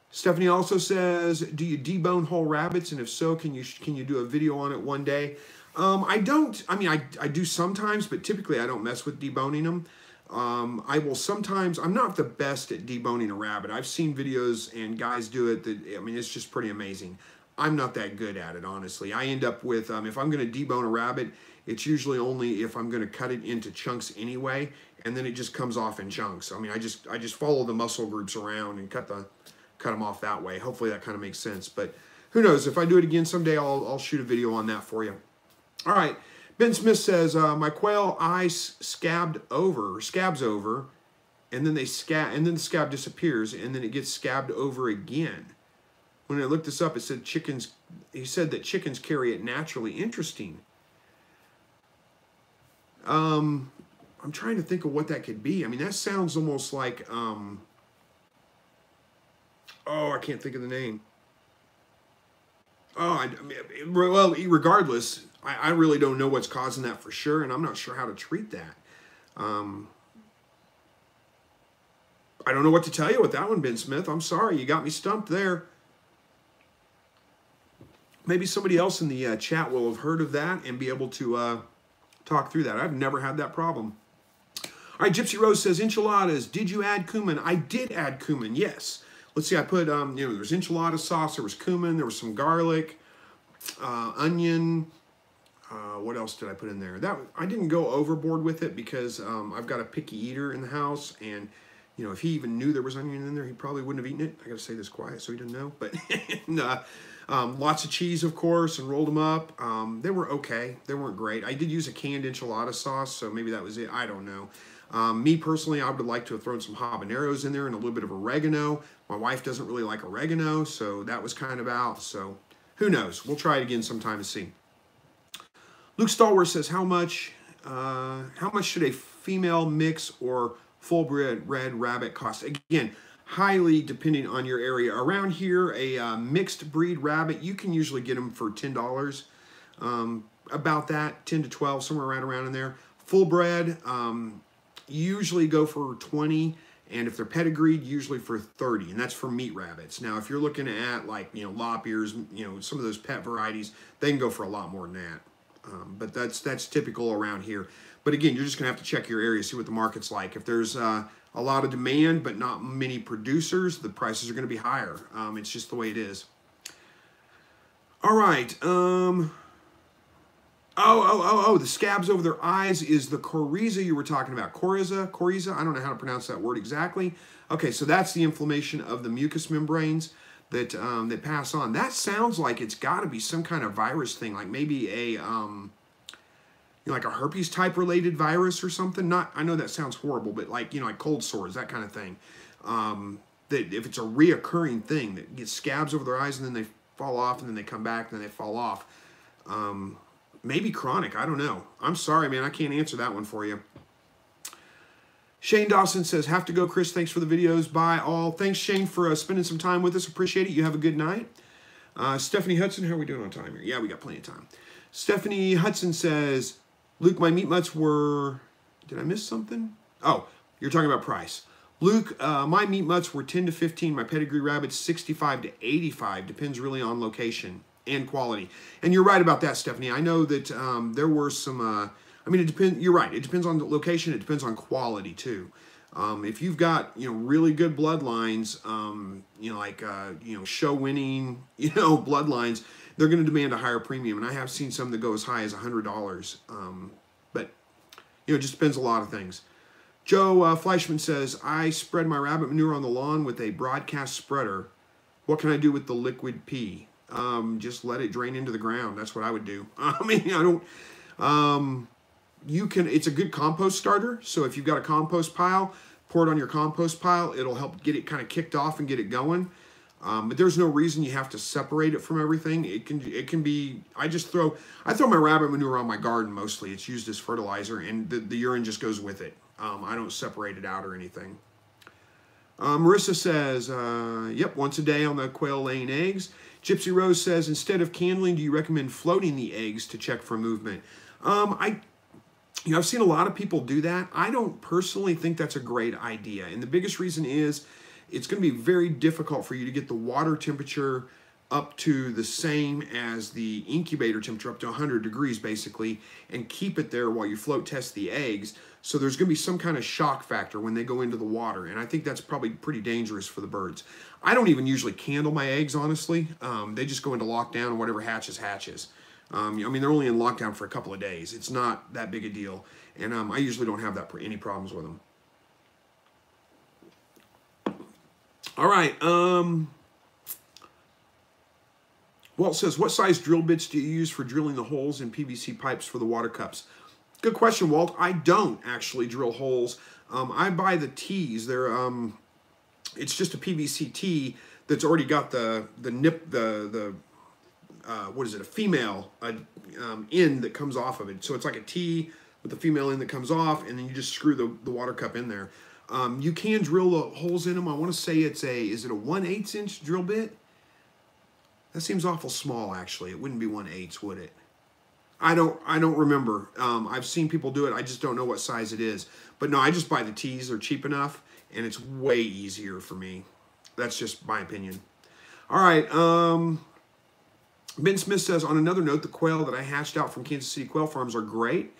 Stephanie also says, do you debone whole rabbits? And if so, can you do a video on it one day? I don't. I mean, I do sometimes, but typically I don't mess with deboning them. I will sometimes, I'm not the best at deboning a rabbit. I've seen videos and guys do it that, I mean, it's just pretty amazing. I'm not that good at it, honestly. I end up with, if I'm going to debone a rabbit, it's usually only if I'm going to cut it into chunks anyway, and then it just comes off in chunks. I mean, I just follow the muscle groups around and cut them off that way. Hopefully that kind of makes sense. But who knows? If I do it again someday, I'll shoot a video on that for you. All right. Ben Smith says, my quail eyes scabs over, and then the scab disappears, and then it gets scabbed over again. When I looked this up, it said he said that chickens carry it naturally. Interesting. I'm trying to think of what that could be. I mean, that sounds almost like, oh, I can't think of the name. Oh, well, regardless, I really don't know what's causing that for sure, and I'm not sure how to treat that. I don't know what to tell you with that one, Ben Smith. I'm sorry, you got me stumped there. Maybe somebody else in the chat will have heard of that and be able to talk through that. I've never had that problem. All right, Gypsy Rose says, enchiladas, did you add cumin? I did add cumin, yes. Let's see, I put, there's enchilada sauce, there was cumin, there was some garlic, onion. What else did I put in there? I didn't go overboard with it because I've got a picky eater in the house, and you know, if he even knew there was onion in there, he probably wouldn't have eaten it. I got to say this quiet so he didn't know. But lots of cheese, of course, and rolled them up. They were okay. They weren't great. I did use a canned enchilada sauce, so maybe that was it. I don't know. Me personally, I would like to have thrown some habaneros in there and a little bit of oregano. My wife doesn't really like oregano, so that was kind of out. So who knows? We'll try it again sometime to see. Luke Stallworth says, how much should a female mix or full-bred red rabbit cost? Again, highly depending on your area. Around here, a mixed breed rabbit, you can usually get them for $10. About that, 10 to 12, somewhere right around in there. Full-bred, usually go for 20, and if they're pedigreed, usually for 30, and that's for meat rabbits. Now, if you're looking at like, lop ears, some of those pet varieties, they can go for a lot more than that. But that's typical around here. But again, you're just going to have to check your area, see what the market's like. If there's a lot of demand but not many producers, the prices are going to be higher. It's just the way it is. All right. The scabs over their eyes is the coryza you were talking about. Coryza. I don't know how to pronounce that word exactly. Okay, so that's the inflammation of the mucous membranes that pass on. That sounds like it's got to be some kind of virus thing, like maybe a like a herpes type related virus or something. I know that sounds horrible, but like like cold sores, that kind of thing. That if it's a reoccurring thing that gets scabs over their eyes and then they fall off and then they come back and then they fall off. Maybe chronic. I don't know. I'm sorry, man. I can't answer that one for you. Shane Dawson says, have to go, Chris. Thanks for the videos. Bye, all. Thanks, Shane, for spending some time with us. Appreciate it. You have a good night. Stephanie Hudson, how are we doing on time here? Yeah, we got plenty of time. Stephanie Hudson says, Luke, my meat mutts were, did I miss something? Oh, you're talking about price. Luke, my meat mutts were 10 to 15. My pedigree rabbits, 65 to 85. Depends really on location and quality. And you're right about that, Stephanie. I know that there were some, I mean, it depends, you're right. It depends on the location. It depends on quality too. If you've got, really good bloodlines, like, show winning, bloodlines, they're going to demand a higher premium. And I have seen some that go as high as $100. But, it just depends a lot of things. Joe Fleischman says, I spread my rabbit manure on the lawn with a broadcast spreader. What can I do with the liquid pee? Just let it drain into the ground. That's what I would do. I mean, I don't, it's a good compost starter. So if you've got a compost pile, pour it on your compost pile. It'll help get it kind of kicked off and get it going. But there's no reason you have to separate it from everything. It can be, I throw my rabbit manure on my garden mostly. It's used as fertilizer, and the urine just goes with it. I don't separate it out or anything. Marissa says, yep, once a day on the quail laying eggs. Gypsy Rose says, instead of candling, do you recommend floating the eggs to check for movement? I've seen a lot of people do that. I don't personally think that's a great idea. And the biggest reason is it's going to be very difficult for you to get the water temperature up to the same as the incubator temperature, up to 100 degrees basically, and keep it there while you float test the eggs. So there's going to be some kind of shock factor when they go into the water. And I think that's probably pretty dangerous for the birds. I don't even usually candle my eggs, honestly. They just go into lockdown, and whatever hatches, hatches. I mean, they're only in lockdown for a couple of days. It's not that big a deal. And I usually don't have any problems with them. All right. Walt says, what size drill bits do you use for drilling the holes in PVC pipes for the water cups? Good question, Walt. I don't actually drill holes. I buy the tees. They're it's just a PVC tee that's already got the what is it? A female end that comes off of it. So it's like a tee with a female end that comes off, and then you just screw the water cup in there. You can drill the holes in them. I want to say is it a 1/8 inch drill bit? That seems awful small, actually. It wouldn't be 1/8, would it? I don't remember. I've seen people do it. I just don't know what size it is. But no, I just buy the tees. They're cheap enough, and it's way easier for me. That's just my opinion. All right. Ben Smith says, on another note, the quail that I hatched out from Kansas City Quail Farms are great.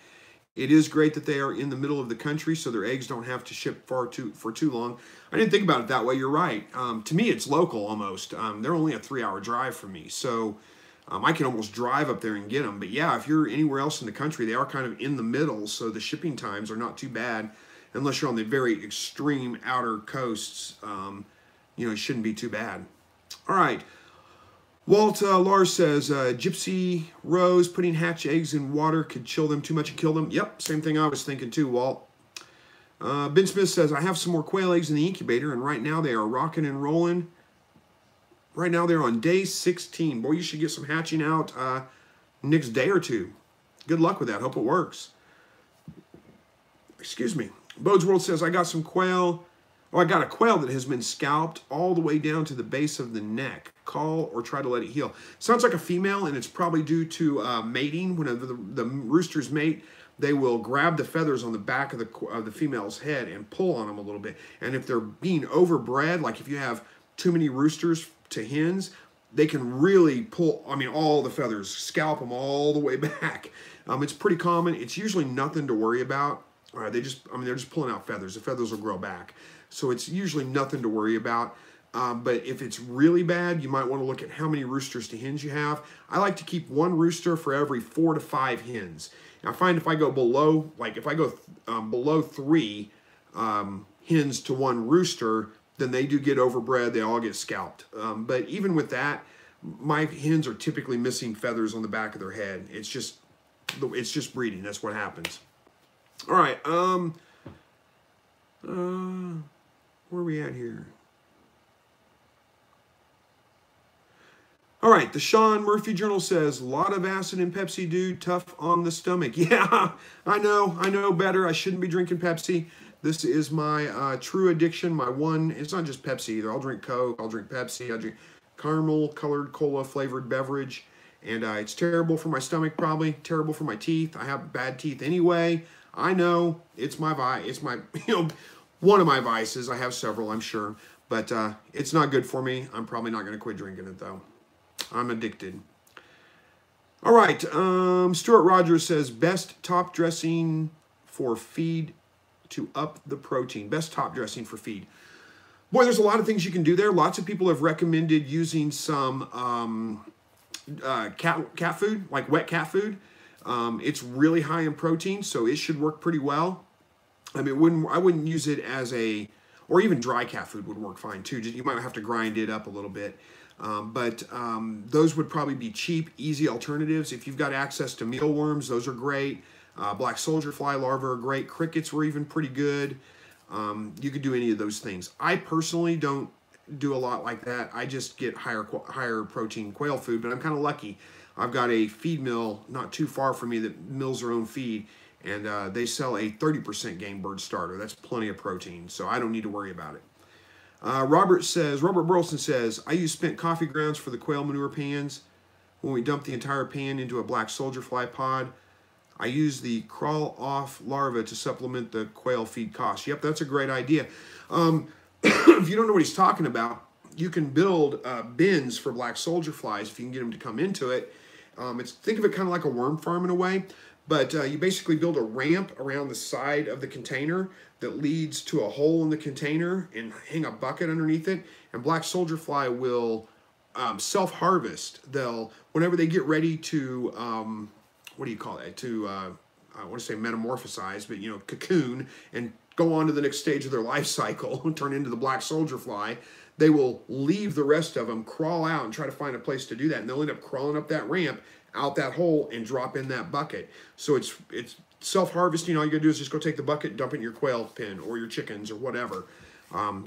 It is great that they are in the middle of the country, so their eggs don't have to ship for too long. I didn't think about it that way. You're right. To me, it's local almost. They're only a 3-hour drive from me, so I can almost drive up there and get them. But yeah, if you're anywhere else in the country, they are kind of in the middle, so the shipping times are not too bad, unless you're on the very extreme outer coasts. It shouldn't be too bad. All right. Walt Lars says, Gypsy Rose, putting hatch eggs in water could chill them too much and kill them. Yep, same thing I was thinking too, Walt. Ben Smith says, I have some more quail eggs in the incubator, and right now they are rocking and rolling. Right now they're on day 16. Boy, you should get some hatching out next day or two. Good luck with that. Hope it works. Excuse me. Bode's World says, I got some quail. Oh, I got a quail that has been scalped all the way down to the base of the neck. Call or try to let it heal. Sounds like a female, and it's probably due to mating. Whenever the roosters mate, they will grab the feathers on the back of the female's head and pull on them a little bit. And if they're being overbred, like if you have too many roosters to hens, they can really pull, all the feathers, scalp them all the way back. It's pretty common. It's usually nothing to worry about. They're just pulling out feathers. The feathers will grow back. So it's usually nothing to worry about. But if it's really bad, you might want to look at how many roosters to hens you have. I like to keep one rooster for every 4 to 5 hens. Now, I find if I go below, below 3 hens to one rooster, then they do get overbred. They all get scalped. But even with that, my hens are typically missing feathers on the back of their head. It's just breeding. That's what happens. All right. Where are we at here? All right, the Sean Murphy Journal says, a lot of acid in Pepsi, dude, tough on the stomach. Yeah, I know better. I shouldn't be drinking Pepsi. This is my true addiction, my one. It's not just Pepsi either. I'll drink Coke, I'll drink Pepsi, I'll drink caramel colored cola flavored beverage. And it's terrible for my stomach, probably terrible for my teeth. I have bad teeth anyway. I know it's my one of my vices. I have several, I'm sure, but it's not good for me. I'm probably not going to quit drinking it though. I'm addicted. All right. Stuart Rogers says best top dressing for feed to up the protein. Best top dressing for feed. Boy, there's a lot of things you can do there. Lots of people have recommended using some cat food, like wet cat food. It's really high in protein, so it should work pretty well. I mean, I wouldn't use it as or even dry cat food would work fine too. You might have to grind it up a little bit. But those would probably be cheap, easy alternatives. If you've got access to mealworms, those are great. Black soldier fly larvae are great. Crickets were even pretty good. You could do any of those things. I personally don't do a lot like that. I just get higher protein quail food, but I'm kind of lucky. I've got a feed mill not too far from me that mills their own feed, and they sell a 30% game bird starter. That's plenty of protein, so I don't need to worry about it. Robert Burleson says, I use spent coffee grounds for the quail manure pans. When we dump the entire pan into a black soldier fly pod, I use the crawl off larva to supplement the quail feed cost. Yep, that's a great idea. If you don't know what he's talking about, you can build bins for black soldier flies if you can get them to come into it. Think of it kind of like a worm farm in a way, but you basically build a ramp around the side of the container that leads to a hole in the container and hang a bucket underneath it, and black soldier fly will self-harvest. Whenever they get ready to, what do you call it? I want to say metamorphosize, but cocoon and go on to the next stage of their life cycle and turn into the black soldier fly, they will leave the rest of them, crawl out and try to find a place to do that. And they'll end up crawling up that ramp, out that hole, and drop in that bucket. So it's self-harvesting. All you gotta do is just go take the bucket, dump it in your quail pen or your chickens or whatever.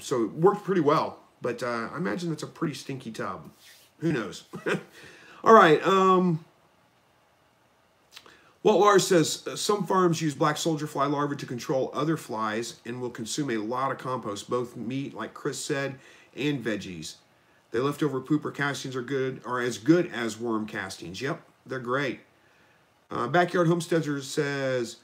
So it worked pretty well, but I imagine that's a pretty stinky tub. Who knows? All right. Walt Lars says, some farms use black soldier fly larvae to control other flies and will consume a lot of compost, both meat, like Chris said, and veggies. The leftover poop or castings are as good as worm castings. Yep, they're great. Backyard Homesteader says,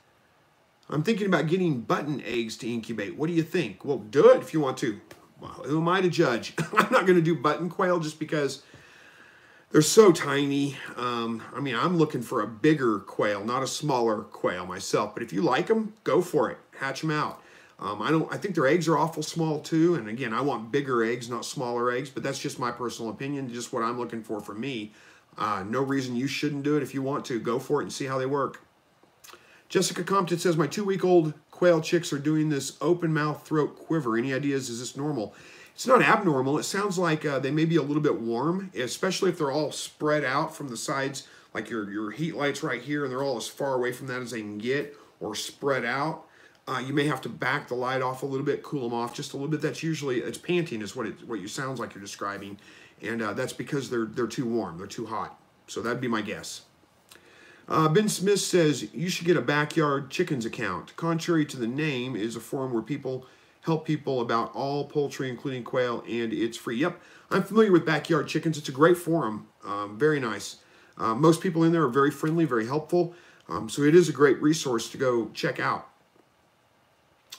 I'm thinking about getting button eggs to incubate. What do you think? Well, do it if you want to. Well, who am I to judge? I'm not going to do button quail just because they're so tiny. I'm looking for a bigger quail, not a smaller quail myself. But if you like them, go for it. Hatch them out. I think their eggs are awful small too. And again, I want bigger eggs, not smaller eggs. But that's just my personal opinion, just what I'm looking for me. No reason you shouldn't do it. If you want to, go for it and see how they work. Jessica Compton says, my 2-week-old quail chicks are doing this open mouth throat quiver. Any ideas? Is this normal? It's not abnormal. It sounds like they may be a little bit warm, especially if they're all spread out from the sides, like your heat lights right here, and they're all as far away from that as they can get, or spread out. You may have to back the light off a little bit, cool them off just a little bit. That's usually, it's panting is what you sounds like you're describing, and that's because they're too warm, they're too hot. So that'd be my guess. Ben Smith says, you should get a backyard chickens account. Contrary to the name, it is a forum where people help people about all poultry, including quail, and it's free. Yep, I'm familiar with Backyard Chickens. It's a great forum, very nice. Most people in there are very friendly, very helpful, so it is a great resource to go check out.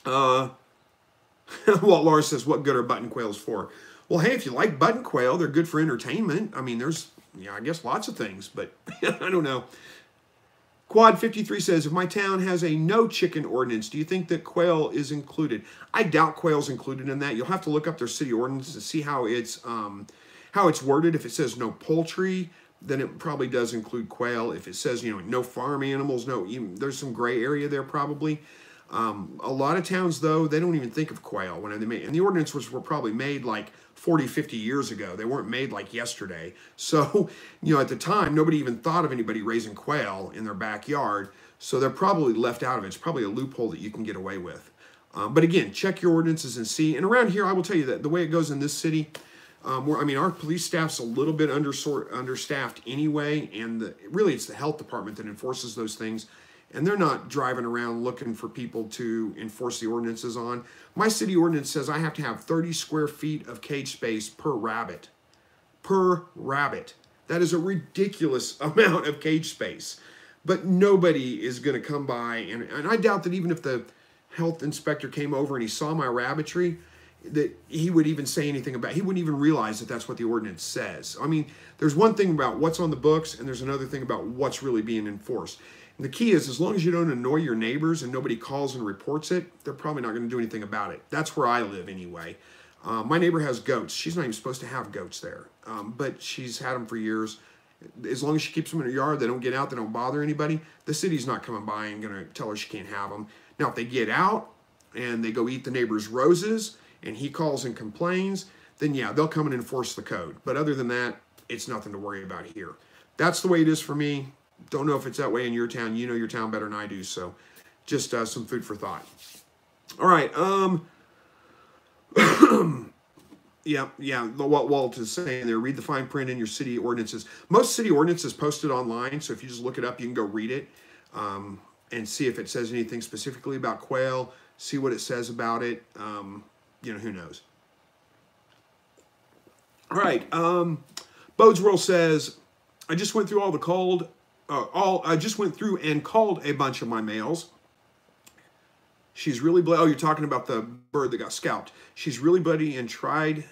Walt Lars says, what good are button quails for? Well, hey, if you like button quail, they're good for entertainment. I mean, there's, I guess lots of things, but I don't know. Quad 53 says, if my town has a no chicken ordinance, do you think that quail is included? I doubt quail's included in that. You'll have to look up their city ordinance to see how it's worded. If it says no poultry, then it probably does include quail. If it says, no farm animals, there's some gray area there probably. A lot of towns, though, they don't even think of quail when they made, and the ordinances were probably made like 40, 50 years ago. They weren't made like yesterday. So, at the time, nobody even thought of anybody raising quail in their backyard. So they're probably left out of it. It's probably a loophole that you can get away with. But again, check your ordinances and see. And around here, I will tell you that the way it goes in this city, our police staff's a little bit understaffed anyway, and really it's the health department that enforces those things. And they're not driving around looking for people to enforce the ordinances on. My city ordinance says I have to have 30 square feet of cage space per rabbit. per rabbit. That is a ridiculous amount of cage space. But nobody is going to come by, and I doubt that even if the health inspector came over and he saw my rabbitry, that he would even say anything about it. He wouldn't even realize that that's what the ordinance says. I mean, there's one thing about what's on the books, and there's another thing about what's really being enforced. And the key is, as long as you don't annoy your neighbors and nobody calls and reports it, they're probably not going to do anything about it. That's where I live anyway. My neighbor has goats. She's not even supposed to have goats there, but she's had them for years. As long as she keeps them in her yard, they don't get out, they don't bother anybody, the city's not coming by and going to tell her she can't have them. Now, if they get out and they go eat the neighbor's roses and he calls and complains, then yeah, they'll come and enforce the code. But other than that, it's nothing to worry about here. That's the way it is for me. Don't know if it's that way in your town. You know your town better than I do, so just some food for thought. All right, Yeah, what Walt is saying there, read the fine print in your city ordinances. Most city ordinances posted online, so if you just look it up, you can go read it and see if it says anything specifically about quail, see what it says about it. Who knows? All right, Bodesworld says, I just went through I just went through and called a bunch of my males. She's really bloody. Oh, you're talking about the bird that got scalped. She's really bloody and tried,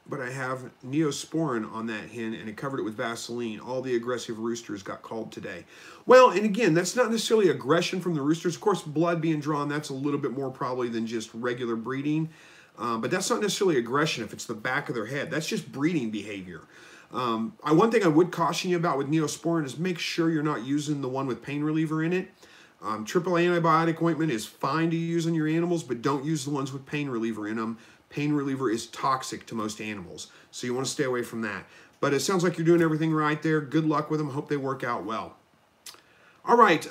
but I have neosporin on that hen and I covered it with Vaseline. All the aggressive roosters got called today. Well, and again, that's not necessarily aggression from the roosters. Of course, blood being drawn, that's a little bit more probably than just regular breeding. But that's not necessarily aggression if it's the back of their head. That's just breeding behavior. One thing I would caution you about with neosporin is make sure you're not using the one with pain reliever in it. Triple antibiotic ointment is fine to use on your animals, but don't use the ones with pain reliever in them. Pain reliever is toxic to most animals, so you want to stay away from that. But it sounds like you're doing everything right there. Good luck with them. Hope they work out well. All right,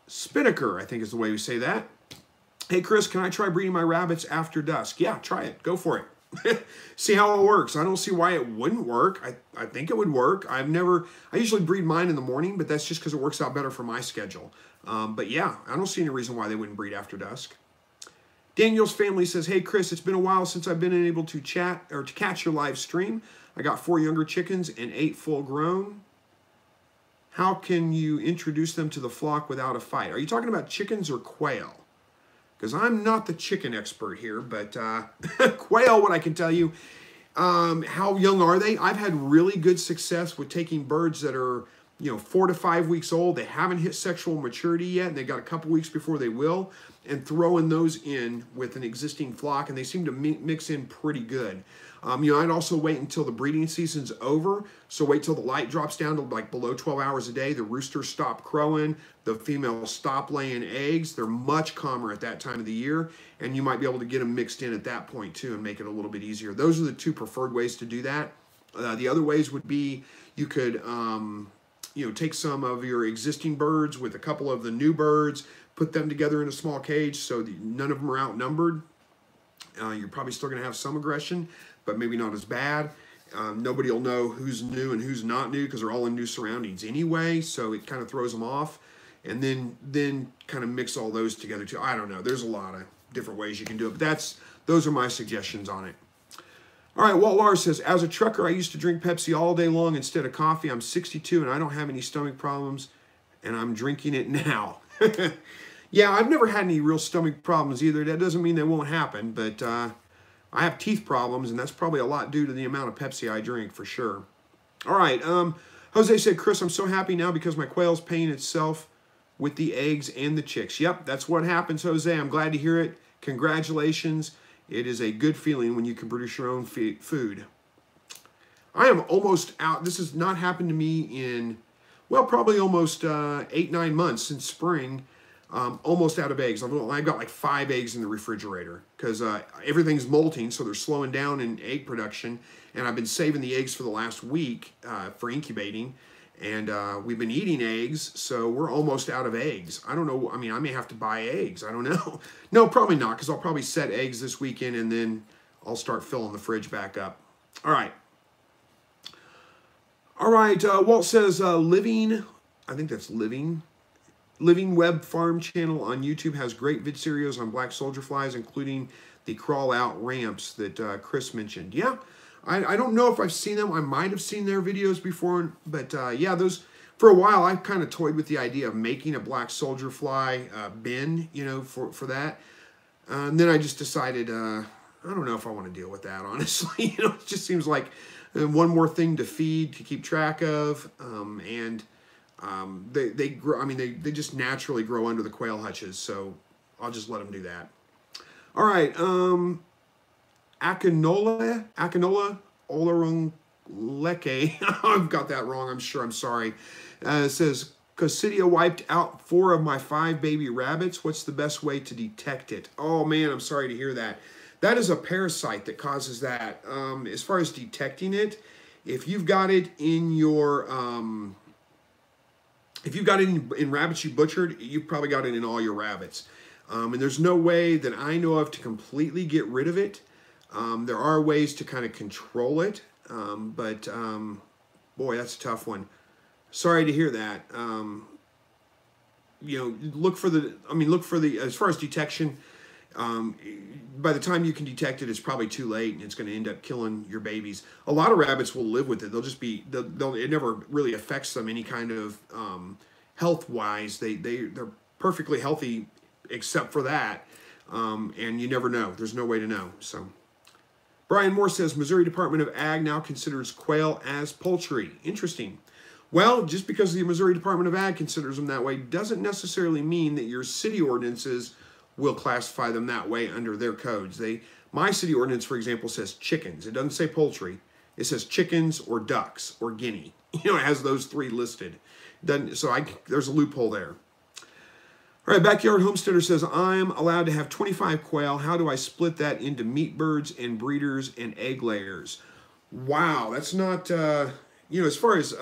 Spinnaker, I think is the way we say that. Hey, Chris, can I try breeding my rabbits after dusk? Yeah, try it. Go for it. See how it works. I don't see why it wouldn't work. I think it would work. I usually breed mine in the morning, but that's just because it works out better for my schedule. But yeah, I don't see any reason why they wouldn't breed after dusk. Daniel's family says, hey, Chris, it's been a while since I've been able to chat or to catch your live stream. I got 4 younger chickens and 8 full grown. How can you introduce them to the flock without a fight? Are you talking about chickens or quail? Because I'm not the chicken expert here, but quail, what I can tell you, how young are they? I've had really good success with taking birds that are 4 to 5 weeks old. They haven't hit sexual maturity yet, and they got a couple weeks before they will, and throwing those in with an existing flock, and they seem to mix in pretty good. I'd also wait until the breeding season's over, so wait till the light drops down to like below 12 hours a day. The roosters stop crowing, the females stop laying eggs. They're much calmer at that time of the year, and you might be able to get them mixed in at that point too and make it a little bit easier. Those are the 2 preferred ways to do that. The other ways would be you could take some of your existing birds with a couple of the new birds, put them together in a small cage so that none of them are outnumbered. You're probably still going to have some aggression, but maybe not as bad. Nobody will know who's new and who's not new because they're all in new surroundings anyway, so it kind of throws them off. And then kind of mix all those together too. I don't know. There's a lot of different ways you can do it, but those are my suggestions on it. All right, Walt Lars says, as a trucker, I used to drink Pepsi all day long instead of coffee. I'm 62 and I don't have any stomach problems, and I'm drinking it now. Yeah, I've never had any real stomach problems either. That doesn't mean they won't happen, but I have teeth problems, and that's probably a lot due to the amount of Pepsi I drink for sure. All right, Jose said, Chris, I'm so happy now because my quail's paying itself with the eggs and the chicks. Yep, that's what happens, Jose. I'm glad to hear it. Congratulations. It is a good feeling when you can produce your own food. I am almost out. This has not happened to me in, well, probably almost 8-9 months since spring. Almost out of eggs. I've got like 5 eggs in the refrigerator because everything's molting, so they're slowing down in egg production. And I've been saving the eggs for the last week for incubating. And we've been eating eggs, so we're almost out of eggs. I don't know. I mean, I may have to buy eggs. I don't know. No, probably not, because I'll probably set eggs this weekend, and then I'll start filling the fridge back up. All right. All right. Walt says, Living, I think that's Living Web Farm channel on YouTube has great vid series on black soldier flies, including the crawl out ramps that Chris mentioned. Yeah. I don't know if I've seen them. I might have seen their videos before, but yeah, those, for a while, I kind of toyed with the idea of making a black soldier fly bin, you know, for that. And then I just decided, I don't know if I want to deal with that, honestly. You know, it just seems like one more thing to feed, to keep track of, and they grow. I mean, they just naturally grow under the quail hutches, so I'll just let them do that. All right, Akinola Olarungleke. I've got that wrong. I'm sure. I'm sorry. It says, Coccidia wiped out 4 of my 5 baby rabbits. What's the best way to detect it? Oh man, I'm sorry to hear that. That is a parasite that causes that. As far as detecting it, if you've got it in your, if you've got it in rabbits you butchered, you've probably got it in all your rabbits. And there's no way that I know of to completely get rid of it. There are ways to kind of control it, but boy, that's a tough one. Sorry to hear that. You know, look for the, as far as detection, by the time you can detect it, it's probably too late, and it's going to end up killing your babies. A lot of rabbits will live with it. They'll just be, it never really affects them any kind of health-wise. They're perfectly healthy except for that, and you never know. There's no way to know. So, Brian Moore says, Missouri Department of Ag now considers quail as poultry. Interesting. Well, just because the Missouri Department of Ag considers them that way doesn't necessarily mean that your city ordinances will classify them that way under their codes. My city ordinance, for example, says chickens. It doesn't say poultry. It says chickens or ducks or guinea. You know, it has those 3 listed. So there's a loophole there. All right, Backyard Homesteader says, I'm allowed to have 25 quail. How do I split that into meat birds and breeders and egg layers? Wow, that's not, you know, as far as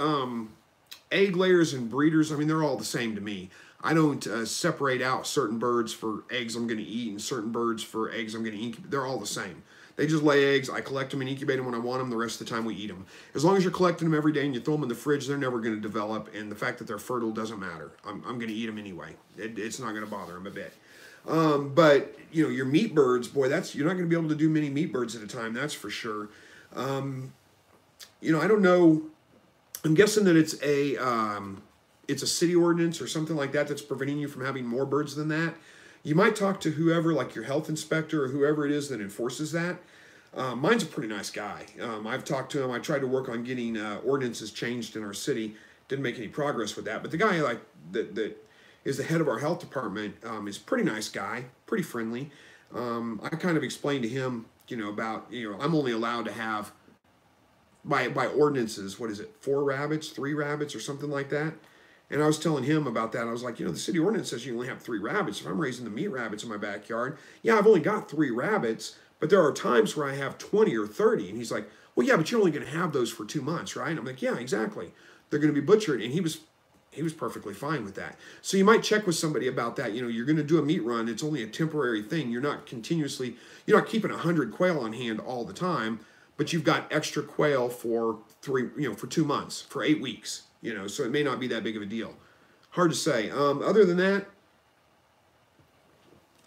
egg layers and breeders, I mean, they're all the same to me. I don't separate out certain birds for eggs I'm going to eat and certain birds for eggs I'm going to incubate. They're all the same. They just lay eggs. I collect them and incubate them when I want them. The rest of the time we eat them. As long as you're collecting them every day and you throw them in the fridge, they're never going to develop. And the fact that they're fertile doesn't matter. I'm going to eat them anyway. It's not going to bother them a bit. But, you know, your meat birds, boy, you're not going to be able to do many meat birds at a time. That's for sure. You know, I don't know. I'm guessing that it's a city ordinance or something like that that's preventing you from having more birds than that. You might talk to whoever, like your health inspector or whoever it is that enforces that. Mine's a pretty nice guy. I've talked to him. I tried to work on getting ordinances changed in our city. Didn't make any progress with that. But the guy that is the head of our health department is a pretty nice guy, pretty friendly. I kind of explained to him, you know, about, you know, I'm only allowed to have, by ordinances, what is it, 4 rabbits, 3 rabbits or something like that. And I was telling him about that. I was like, you know, the city ordinance says you only have 3 rabbits. If I'm raising the meat rabbits in my backyard, yeah, I've only got 3 rabbits, but there are times where I have 20 or 30. And he's like, well, yeah, but you're only going to have those for 2 months, right? And I'm like, yeah, exactly. They're going to be butchered. And he was perfectly fine with that. So you might check with somebody about that. You know, you're going to do a meat run. It's only a temporary thing. You're not keeping 100 quail on hand all the time, but you've got extra quail for 2 months, for 8 weeks. You know, so it may not be that big of a deal. Hard to say. Other than that,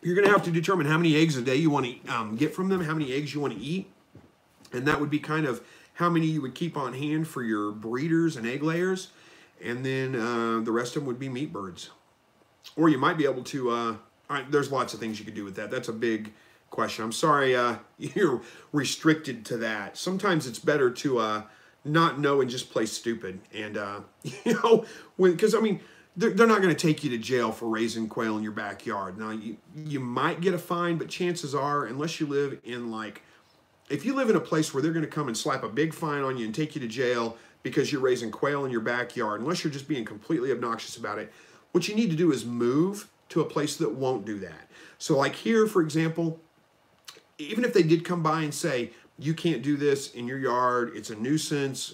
you're going to have to determine how many eggs a day you want to get from them, how many eggs you want to eat. And that would be kind of how many you would keep on hand for your breeders and egg layers. And then the rest of them would be meat birds. Or you might be able to, all right, there's lots of things you could do with that. That's a big question. I'm sorry you're restricted to that. Sometimes it's better to not know and just play stupid. And, you know, because, I mean, they're not going to take you to jail for raising quail in your backyard. Now, you might get a fine, but chances are, unless you live in, like, if you live in a place where they're going to come and slap a big fine on you and take you to jail because you're raising quail in your backyard, unless you're just being completely obnoxious about it, what you need to do is move to a place that won't do that. So, like here, for example, even if they did come by and say, you can't do this in your yard, it's a nuisance,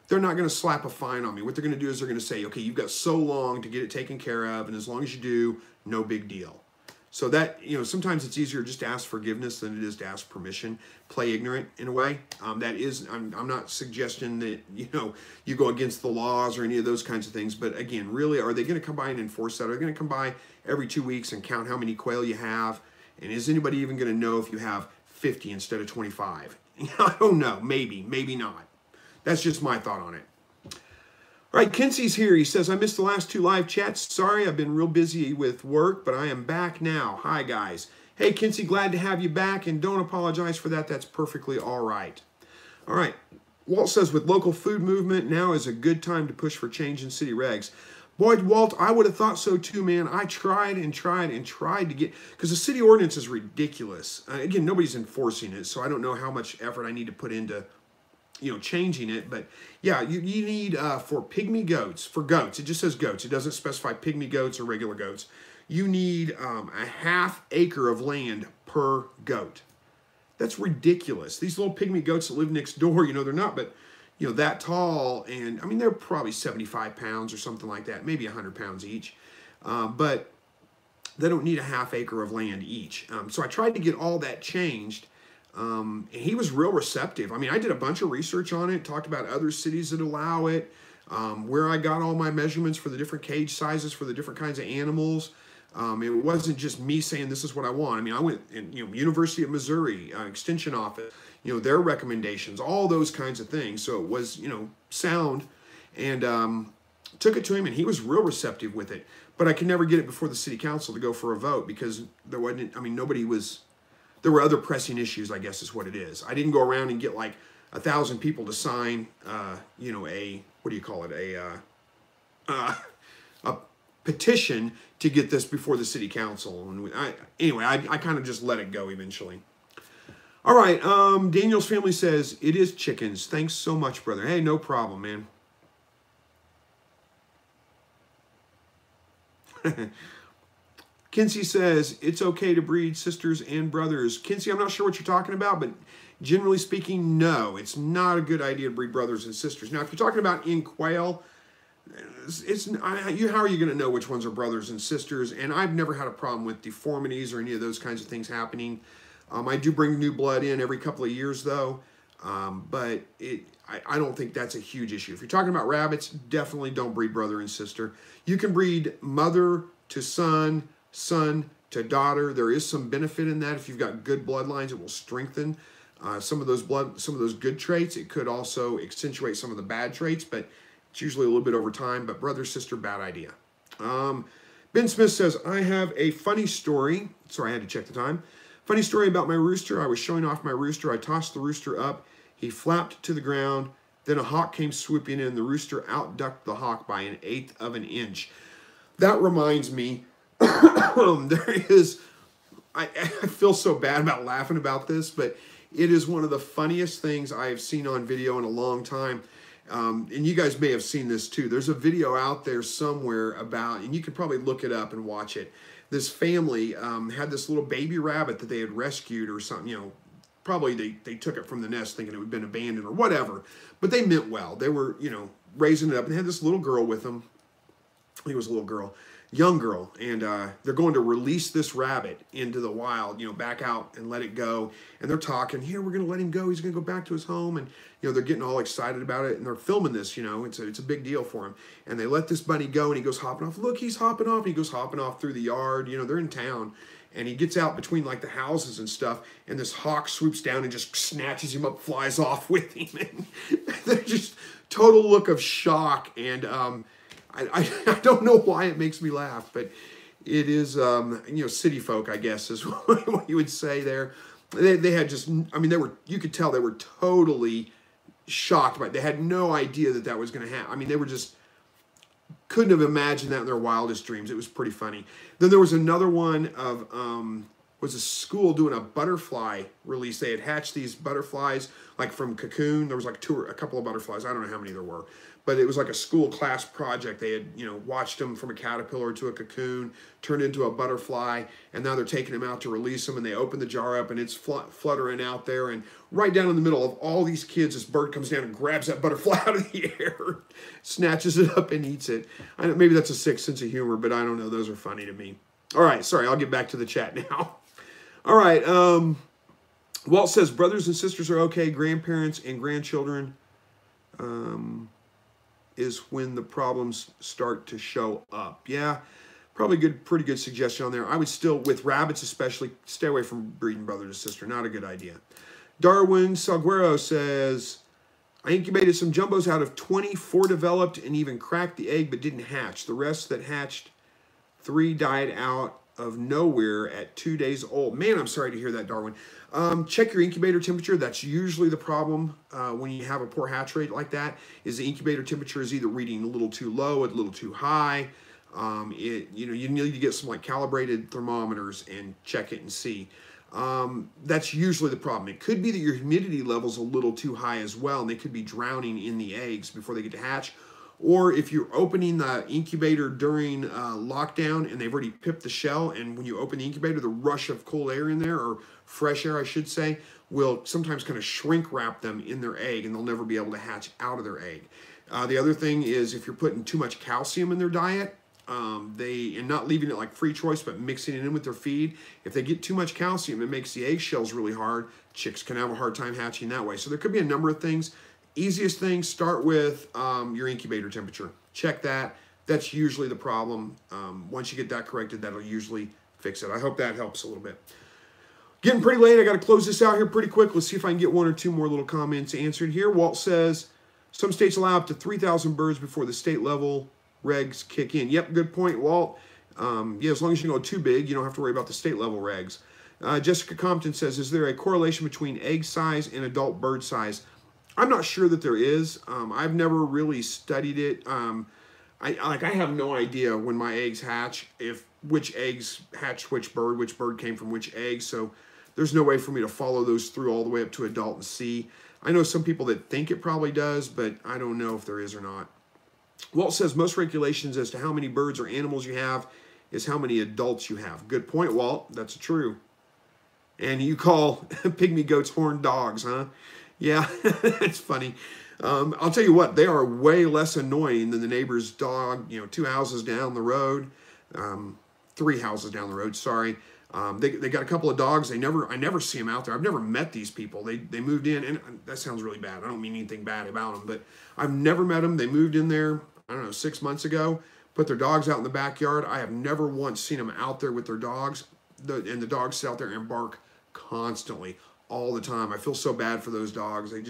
they're not going to slap a fine on me. What they're going to do is they're going to say, okay, you've got so long to get it taken care of, and as long as you do, no big deal. So that, you know, sometimes it's easier just to ask forgiveness than it is to ask permission. Play ignorant in a way. That is, I'm not suggesting that, you know, you go against the laws or any of those kinds of things. But again, really, are they going to come by and enforce that? Are they going to come by every 2 weeks and count how many quail you have? And is anybody even going to know if you have 50 instead of 25. I don't know. Maybe, maybe not. That's just my thought on it. All right, Kinsey's here. He says, I missed the last 2 live chats. Sorry, I've been real busy with work, but I am back now. Hi, guys. Hey, Kinsey, glad to have you back, and don't apologize for that. That's perfectly all right. All right. Walt says, with local food movement, now is a good time to push for change in city regs. Boy, Walt, I would have thought so too, man. I tried and tried and tried to get, because the city ordinance is ridiculous. Again, nobody's enforcing it, so I don't know how much effort I need to put into, changing it. But yeah, you need, for pygmy goats, for goats, it just says goats. It doesn't specify pygmy goats or regular goats. You need a ½ acre of land per goat. That's ridiculous. These little pygmy goats that live next door, they're not, but, that tall. And, I mean, they're probably 75 pounds or something like that, maybe 100 pounds each. But they don't need a ½ acre of land each. So I tried to get all that changed. And he was real receptive. I mean, I did a bunch of research on it, talked about other cities that allow it, where I got all my measurements for the different cage sizes for the different kinds of animals. It wasn't just me saying this is what I want. I mean, I went and University of Missouri Extension Office, their recommendations, all those kinds of things. So it was sound, and took it to him, and he was real receptive with it. But I could never get it before the city council to go for a vote because there wasn't. I mean, nobody was. There were other pressing issues, I guess, is what it is. I didn't go around and get like 1,000 people to sign, a what do you call it, a petition to get this before the city council. And I kind of just let it go eventually. All right, Daniel's family says, it is chickens. Thanks so much, brother. Hey, no problem, man. Kinsey says, it's okay to breed sisters and brothers. Kinsey, I'm not sure what you're talking about, but generally speaking, no. It's not a good idea to breed brothers and sisters. Now, if you're talking about in quail, how are you going to know which ones are brothers and sisters? And I've never had a problem with deformities or any of those kinds of things happening. I do bring new blood in every couple of years, though, but I don't think that's a huge issue. If you're talking about rabbits, definitely don't breed brother and sister. You can breed mother to son, son to daughter. There is some benefit in that. If you've got good bloodlines, it will strengthen some of those good traits. It could also accentuate some of the bad traits, but it's usually a little bit over time. But brother, sister, bad idea. Ben Smith says, I have a funny story. Sorry, I had to check the time. Funny story about my rooster. I was showing off my rooster. I tossed the rooster up. He flapped to the ground. Then a hawk came swooping in. The rooster outducked the hawk by 1/8 of an inch. That reminds me, I feel so bad about laughing about this, but it is one of the funniest things I have seen on video in a long time. And you guys may have seen this too. There's a video out there somewhere about, and you could probably look it up and watch it. This family had this little baby rabbit that they had rescued or something, probably they took it from the nest thinking it had been abandoned or whatever, but they meant well. They were, raising it up, and they had this little girl with them. I think it was a little girl, young girl, and they're going to release this rabbit into the wild, back out and let it go. And they're talking, here, we're going to let him go. He's going to go back to his home. And, they're getting all excited about it, and they're filming this, it's a big deal for him. And they let this bunny go, and he goes hopping off. Look, he's hopping off. And he goes hopping off through the yard. They're in town. And he gets out between, like, the houses and stuff, and this hawk swoops down and just snatches him up, flies off with him. And they're just total look of shock. And I don't know why it makes me laugh, but it is, city folk, I guess, is what you would say there. They had just, you could tell they were totally shocked by it. They had no idea that was going to happen. They were just, couldn't have imagined that in their wildest dreams. It was pretty funny. Then there was another one of, was a school doing a butterfly release. They had hatched these butterflies, like from cocoon. There was like a couple of butterflies. I don't know how many there were. But it was like a school class project. They had, watched them from a caterpillar to a cocoon, turned into a butterfly, and now they're taking them out to release them, and they open the jar up, and it's fluttering out there, and right down in the middle of all these kids, this bird comes down and grabs that butterfly out of the air, snatches it up and eats it. Maybe that's a sick sense of humor, but I don't know. Those are funny to me. All right, sorry, I'll get back to the chat now. All right, Walt says, brothers and sisters are okay, grandparents and grandchildren, is when the problems start to show up. Yeah, Probably good, pretty good suggestion on there. I would still, with rabbits especially, stay away from breeding brother to sister. Not a good idea. Darwin Salguero says, I incubated some jumbos out of 20, 4 developed and even cracked the egg but didn't hatch. The rest that hatched, 3 died out of nowhere at 2 days old. Man, I'm sorry to hear that, Darwin. Check your incubator temperature. That's usually the problem when you have a poor hatch rate like that, is the incubator temperature is either reading a little too low, a little too high. You need to get some like calibrated thermometers and check it and see. That's usually the problem. It could be that your humidity level's a little too high as well, and they could be drowning in the eggs before they get to hatch. Or if you're opening the incubator during lockdown and they've already pipped the shell, and when you open the incubator, the rush of cold air in there, or fresh air, I should say, will sometimes kind of shrink wrap them in their egg, and they'll never be able to hatch out of their egg. The other thing is if you're putting too much calcium in their diet, and not leaving it like free choice, but mixing it in with their feed. If they get too much calcium, it makes the eggshells really hard. Chicks can have a hard time hatching that way. So there could be a number of things. Easiest thing, start with your incubator temperature. Check that. That's usually the problem. Once you get that corrected, that'll usually fix it. I hope that helps a little bit. Getting pretty late. I got to close this out here pretty quick. Let's see if I can get 1 or 2 more little comments answered here. Walt says, some states allow up to 3,000 birds before the state level regs kick in. Yep, good point, Walt. Yeah, as long as you don't go too big, you don't have to worry about the state level regs. Jessica Compton says, is there a correlation between egg size and adult bird size? I'm not sure that there is. I've never really studied it. I have no idea when my eggs hatch, which eggs hatch which bird came from which egg. So there's no way for me to follow those through all the way up to adult and see. I know some people that think it probably does, but I don't know if there is or not. Walt says most regulations as to how many birds or animals you have is how many adults you have. Good point, Walt. That's true. And you call pygmy goats horned dogs, huh? Yeah, that's funny. I'll tell you what, they are way less annoying than the neighbor's dog, 2 houses down the road, 3 houses down the road, sorry. They got a couple of dogs. I never see them out there. I've never met these people. They moved in, and that sounds really bad. I don't mean anything bad about them, but I've never met them. They moved in there, I don't know, 6 months ago, put their dogs out in the backyard. I have never once seen them out there with their dogs, and the dogs sit out there and bark constantly, all the time. I feel so bad for those dogs. They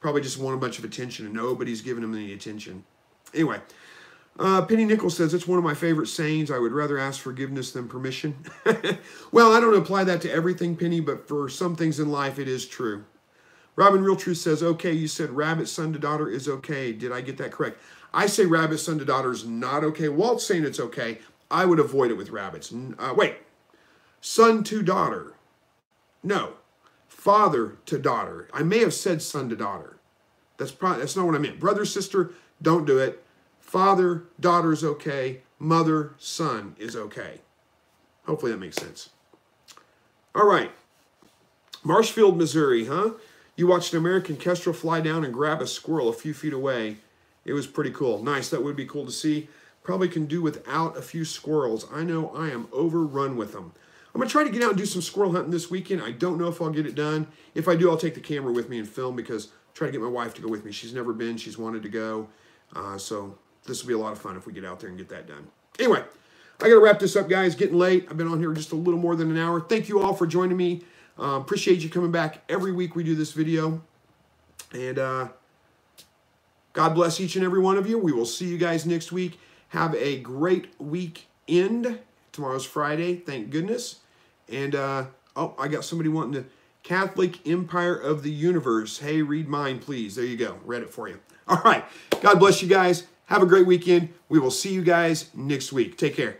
probably just want a bunch of attention, and nobody's giving them any attention. Anyway, Penny Nichols says, it's one of my favorite sayings. I would rather ask forgiveness than permission. Well, I don't apply that to everything, Penny, but for some things in life, it is true. Robin Real Truth says, okay, you said rabbit son to daughter is okay. Did I get that correct? I say rabbit son to daughter is not okay. Walt's saying it's okay. I would avoid it with rabbits. Wait, son to daughter. No, father to daughter. I may have said son to daughter. That's not what I meant. Brother, sister, don't do it. Father, daughter is okay. Mother, son is okay. Hopefully that makes sense. All right. Marshfield, Missouri, huh? You watched an American kestrel fly down and grab a squirrel a few feet away. It was pretty cool. Nice. That would be cool to see. Probably can do without a few squirrels. I know I am overrun with them. I'm going to try to get out and do some squirrel hunting this weekend. I don't know if I'll get it done. If I do, I'll take the camera with me and film, because I'm trying to get my wife to go with me. She's never been. She's wanted to go. So this will be a lot of fun if we get out there and get that done. Anyway, I got to wrap this up, guys. Getting late. I've been on here just a little more than an hour. Thank you all for joining me. Appreciate you coming back. Every week we do this video. And God bless each and every one of you. We will see you guys next week. Have a great weekend. Tomorrow's Friday, thank goodness. And, oh, I got somebody wanting the Catholic Empire of the Universe. Hey, read mine, please. There you go. Read it for you. All right. God bless you guys. Have a great weekend. We will see you guys next week. Take care.